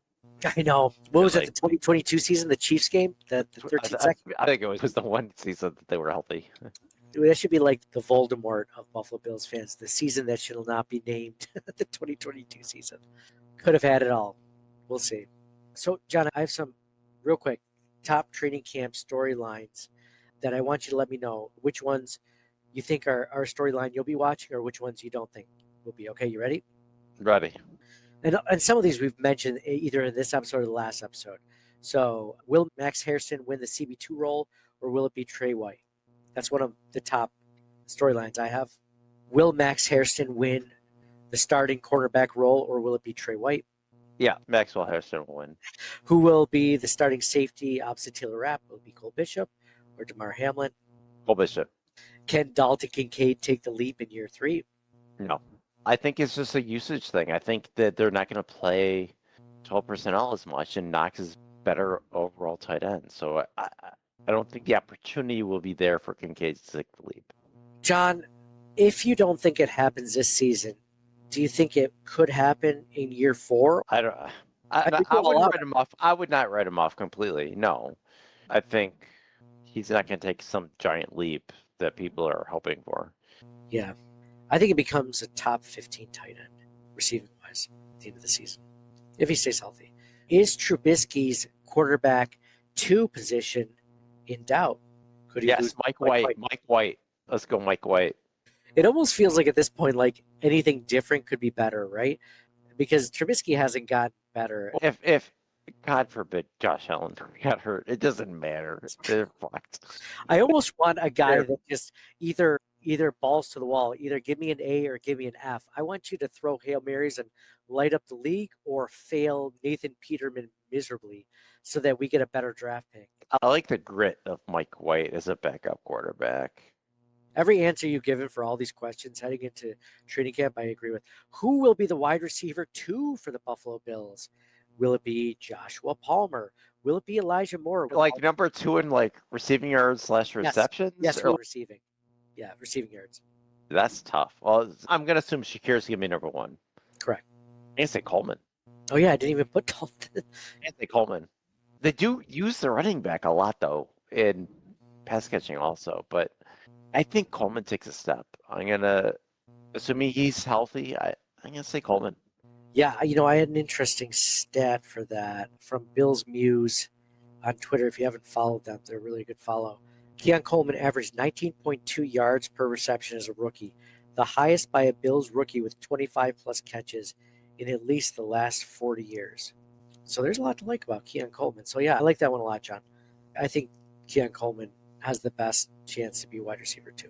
I know. What was it? Like, The 2022 season, the Chiefs game, the 13 seconds. I think it was the one season that they were healthy. That should be like the Voldemort of Buffalo Bills fans. The season that shall not be named, the 2022 season. Could have had it all. We'll see. So, John, I have some real quick top training camp storylines that I want you to let me know which ones you think are a storyline you'll be watching or which ones you don't think will be. Okay, you ready? Ready. And some of these we've mentioned either in this episode or the last episode. So, will Max Hairston win the CB2 role or will it be Trey White? That's one of the top storylines I have. Will Max Hairston win the starting cornerback role or will it be Trey White? Yeah, Maxwell Hairston will win. Who will be the starting safety opposite Taylor Rapp? Will it be Cole Bishop or DeMar Hamlin? Cole Bishop. Can Dalton Kincaid take the leap in year 3? No. I think it's just a usage thing. I think that they're not going to play 12 personnel as much, and Knox is better overall tight end. So I don't think the opportunity will be there for Kincaid to take the leap. John, if you don't think it happens this season, do you think it could happen in year 4? I don't. I wouldn't write him off. I would not write him off completely. No, I think he's not going to take some giant leap that people are hoping for. Yeah. I think it becomes a top 15 tight end, receiving wise, at the end of the season, if he stays healthy. Is Trubisky's quarterback 2 position in doubt? Could he lose Mike White. Mike White. Let's go, Mike White. It almost feels like at this point, like anything different could be better, right? Because Trubisky hasn't gotten better. If God forbid Josh Allen got hurt, it doesn't matter. They're fucked. I almost want a guy that just either balls to the wall, either give me an A or give me an F. I want you to throw Hail Marys and light up the league or fail Nathan Peterman miserably so that we get a better draft pick. I like the grit of Mike White as a backup quarterback. Every answer you've given for all these questions heading into training camp, I agree with. Who will be the wide receiver 2 for the Buffalo Bills? Will it be Joshua Palmer? Will it be Elijah Moore? Like number 2 in like receiving yards / receptions? Yes, receiving. Yeah, receiving yards. That's tough. Well, I'm going to assume Shakir's going to be number 1. Correct. Anthony Coleman. Oh, yeah, I didn't even put Dalton. Anthony Coleman. They do use the running back a lot, though, in pass catching also. But I think Coleman takes a step. I'm going to, assuming he's healthy, I'm going to say Coleman. Yeah, I had an interesting stat for that from Bill's Muse on Twitter. If you haven't followed them, they're a really good follow. Keon Coleman averaged 19.2 yards per reception as a rookie, the highest by a Bills rookie with 25-plus catches in at least the last 40 years. So there's a lot to like about Keon Coleman. So, yeah, I like that one a lot, John. I think Keon Coleman has the best chance to be wide receiver 2.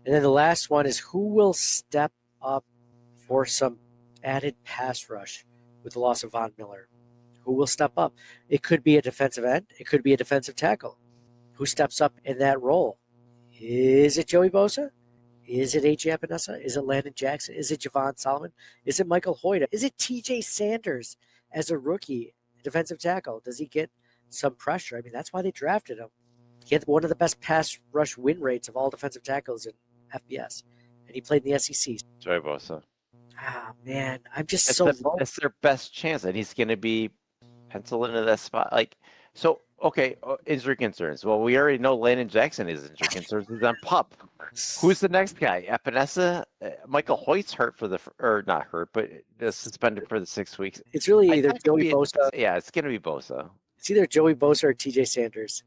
And then the last one is who will step up for some added pass rush with the loss of Von Miller? Who will step up? It could be a defensive end. It could be a defensive tackle. Who steps up in that role? Is it Joey Bosa? Is it A.J. Epinesa? Is it Landon Jackson? Is it Jevon Solomon? Is it Michael Hoyt? Is it T.J. Sanders as a rookie defensive tackle? Does he get some pressure? I mean, that's why they drafted him. He had one of the best pass rush win rates of all defensive tackles in FBS, and he played in the SEC. Joey Bosa. Ah, man, I'm just It's their best chance, and he's going to be penciled into that spot. Okay, injury concerns. Well, we already know Landon Jackson is injury concerns. He's on PUP. Who's the next guy? Epinesa? Michael Hoyt's hurt not hurt, but suspended for the 6 weeks. It's really either Joey Bosa. Yeah, it's going to be Bosa. It's either Joey Bosa or T.J. Sanders.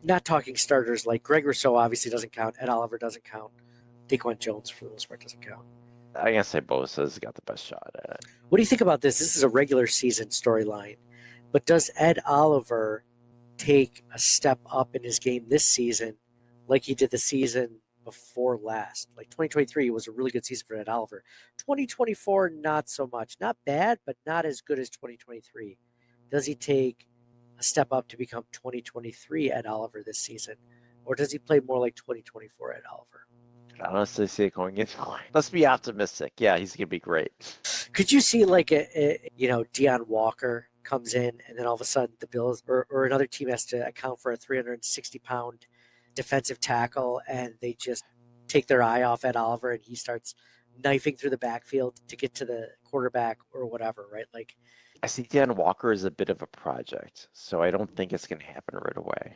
Not talking starters like Greg Rousseau obviously doesn't count. Ed Oliver doesn't count. Daquan Jones for the most part doesn't count. I'm going to say Bosa's got the best shot at it. What do you think about this? This is a regular season storyline, but does Ed Oliver take a step up in his game this season like he did the season before last. Like 2023 was a really good season for Ed Oliver. 2024, not so much. Not bad, but not as good as 2023. Does he take a step up to become 2023 Ed Oliver this season? Or does he play more like 2024 Ed Oliver? I honestly see it going in. Let's be optimistic. Yeah, he's gonna be great. Could you see like Deion Walker comes in and then all of a sudden the Bills or another team has to account for a 360-pound defensive tackle and they just take their eye off Ed Oliver and he starts knifing through the backfield to get to the quarterback or whatever, right? Like I see Dan Walker is a bit of a project, so I don't think it's gonna happen right away.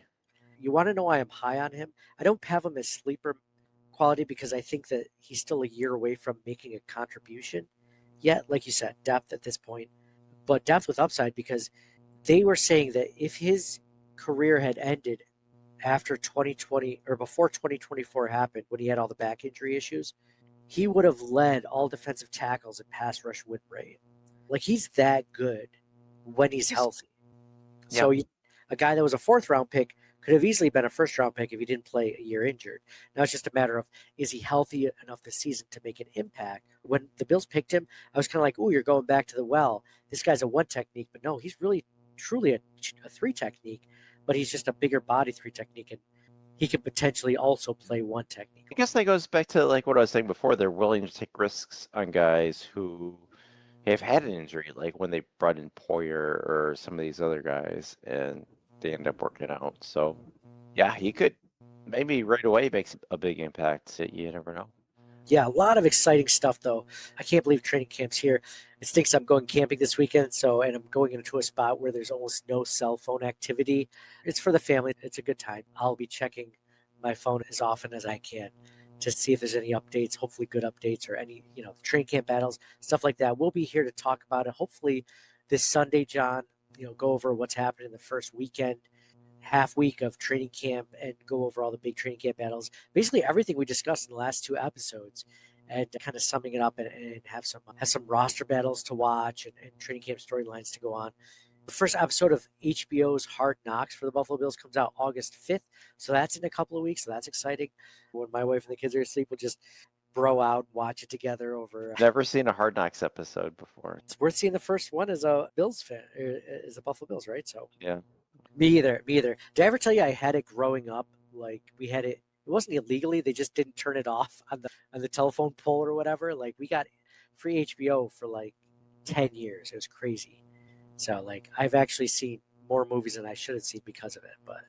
you want to know why I'm high on him? I don't have him as sleeper quality because I think that he's still a year away from making a contribution yet. Like you said, depth at this point, but depth with upside because they were saying that if his career had ended after 2020 or before 2024 happened when he had all the back injury issues, he would have led all defensive tackles in pass rush win rate. Like he's that good when he's healthy. So a guy that was a 4th-round pick could have easily been a 1st-round pick if he didn't play a year injured. Now it's just a matter of, is he healthy enough this season to make an impact? When the Bills picked him, I was kind of like, oh, you're going back to the well. This guy's a 1 technique, but no, he's really truly a 3 technique, but he's just a bigger body 3 technique, and he could potentially also play 1 technique. I guess that goes back to like what I was saying before. They're willing to take risks on guys who have had an injury, like when they brought in Poyer or some of these other guys, and they end up working out. So, yeah, he could maybe right away make a big impact. You never know. Yeah, a lot of exciting stuff, though. I can't believe training camp's here. It stinks I'm going camping this weekend, and I'm going into a spot where there's almost no cell phone activity. It's for the family. It's a good time. I'll be checking my phone as often as I can to see if there's any updates, hopefully good updates or any, training camp battles, stuff like that. We'll be here to talk about it. Hopefully this Sunday, John, go over what's happened in the first half week of training camp and go over all the big training camp battles. Basically everything we discussed in the last 2 episodes and kind of summing it up and have some roster battles to watch and training camp storylines to go on. The first episode of HBO's Hard Knocks for the Buffalo Bills comes out August 5th. So that's in a couple of weeks. So that's exciting. When my wife and the kids are asleep, we'll just bro out, watch it together over. Never seen a Hard Knocks episode before. It's worth seeing the first one as a Bills fan, as a Buffalo Bills, right? So yeah. Me either. Did I ever tell you I had it growing up? Like we had it. It wasn't illegally. They just didn't turn it off on the telephone pole or whatever. Like we got free HBO for like 10 years. It was crazy. So like I've actually seen more movies than I should have seen because of it. But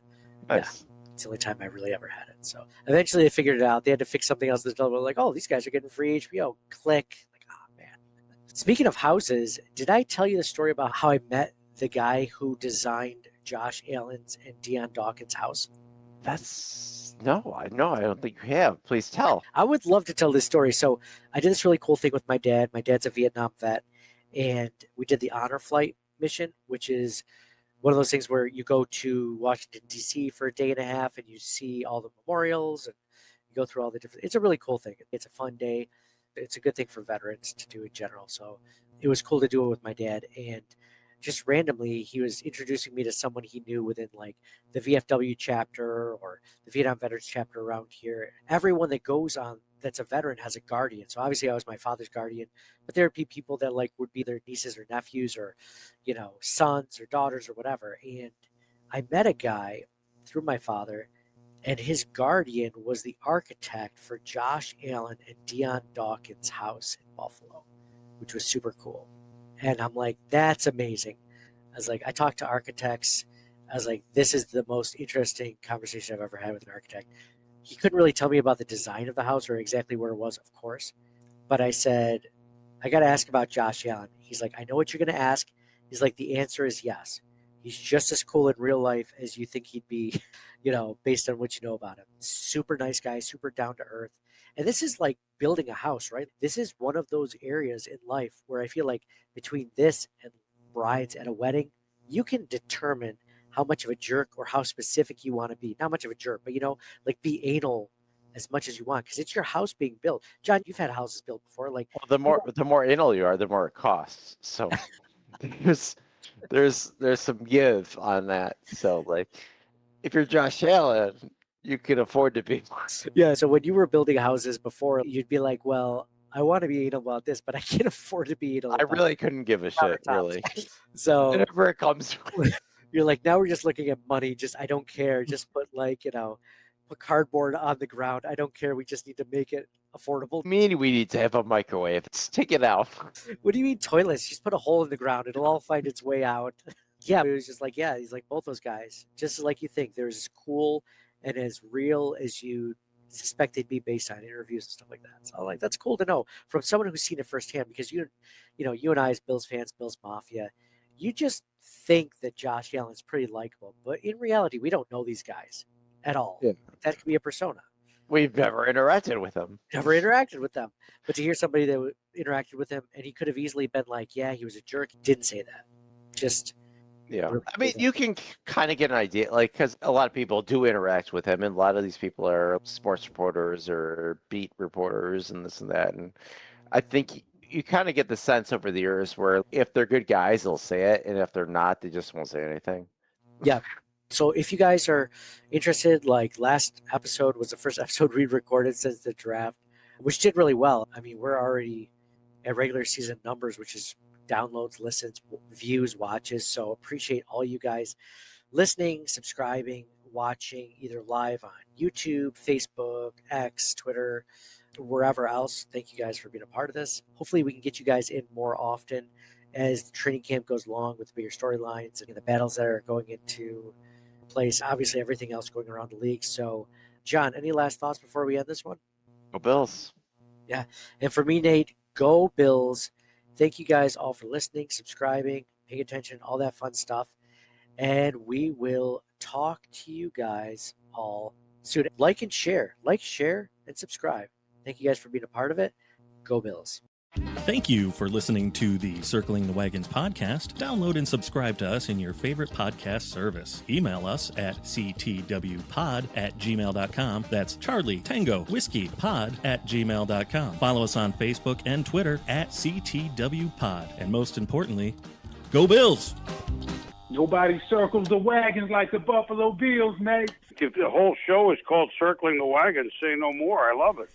nice. Yeah, it's the only time I really ever had it. So eventually they figured it out. They had to fix something else. The telephone like, oh, these guys are getting free HBO. Click. Like, oh man. Speaking of houses, did I tell you the story about how I met the guy who designed Josh Allen's and Deion Dawkins' house? No, I don't think you have. Please tell. I would love to tell this story. So I did this really cool thing with my dad. My dad's a Vietnam vet, and we did the honor flight mission, which is one of those things where you go to Washington, D.C. for a day and a half and you see all the memorials and you go through all the different. It's a really cool thing. It's a fun day. It's a good thing for veterans to do in general. So it was cool to do it with my dad. And just randomly, he was introducing me to someone he knew within like the VFW chapter or the Vietnam Veterans chapter around here. Everyone that goes on that's a veteran has a guardian. So obviously I was my father's guardian, but there would be people that like would be their nieces or nephews or, sons or daughters or whatever. And I met a guy through my father, and his guardian was the architect for Josh Allen and Deion Dawkins' house in Buffalo, which was super cool. And I'm like, that's amazing. I was like, I talked to architects. I was like, this is the most interesting conversation I've ever had with an architect. He couldn't really tell me about the design of the house or exactly where it was, of course. But I said, I got to ask about Josh Allen. He's like, I know what you're going to ask. He's like, the answer is yes. He's just as cool in real life as you think he'd be, based on what you know about him. Super nice guy, super down to earth. And this is like building a house, right? This is one of those areas in life where I feel like between this and brides at a wedding, you can determine how much of a jerk or how specific you want to be. Not much of a jerk, but like be anal as much as you want because it's your house being built. John, you've had houses built before. Like the more anal you are, the more it costs. So there's some give on that. So like if you're Josh Allen, You can afford to be. Yeah. So when you were building houses before, you'd be like, well, I want to be anal about this, but I can't afford to be anal I about really couldn't give a shit, countertops. really. So Whenever it comes to you're like, now we're just looking at money. Just, I don't care. Just put like, put cardboard on the ground. I don't care. We just need to make it affordable. mean we need to have a microwave. Stick it out. What do you mean toilets? Just put a hole in the ground. It'll all find its way out. Yeah, it was just like, yeah, he's like both those guys. Just like you think. They're as cool and as real as you suspect they'd be based on interviews and stuff like that. So like that's cool to know from someone who's seen it firsthand because you and I as Bills fans, Bills Mafia, you just think that Josh Allen's pretty likable. But in reality, we don't know these guys at all. Yeah. That could be a persona. We've never interacted with him. Never interacted with them. But to hear somebody that interacted with him and he could have easily been like, yeah, he was a jerk, didn't say that. Just Yeah. I mean, you can kind of get an idea, like, because a lot of people do interact with him, and a lot of these people are sports reporters or beat reporters and this and that. And I think you kind of get the sense over the years where if they're good guys, they'll say it. And if they're not, they just won't say anything. Yeah. So if you guys are interested, like last episode was the first episode we recorded since the draft, which did really well. I mean, we're already at regular season numbers, which is downloads, listens, views, watches. So appreciate all you guys listening, subscribing, watching either live on YouTube, Facebook, X, Twitter, wherever else. Thank you guys for being a part of this. Hopefully we can get you guys in more often as the training camp goes along with the bigger storylines and the battles that are going into place. Obviously, everything else going around the league. So, John, any last thoughts before we end this one? Go Bills. Yeah. And for me, Nate, go Bills. Thank you guys all for listening, subscribing, paying attention, all that fun stuff. And we will talk to you guys all soon. Like, share, and subscribe. Thank you guys for being a part of it. Go Bills. Thank you for listening to the Circling the Wagons podcast. Download and subscribe to us in your favorite podcast service. Email us at ctwpod@gmail.com. That's Charlie Tango Whiskey Pod @gmail.com. Follow us on Facebook and Twitter at CTWPod. And most importantly, go Bills! Nobody circles the wagons like the Buffalo Bills, Nate. If the whole show is called Circling the Wagons, say no more. I love it.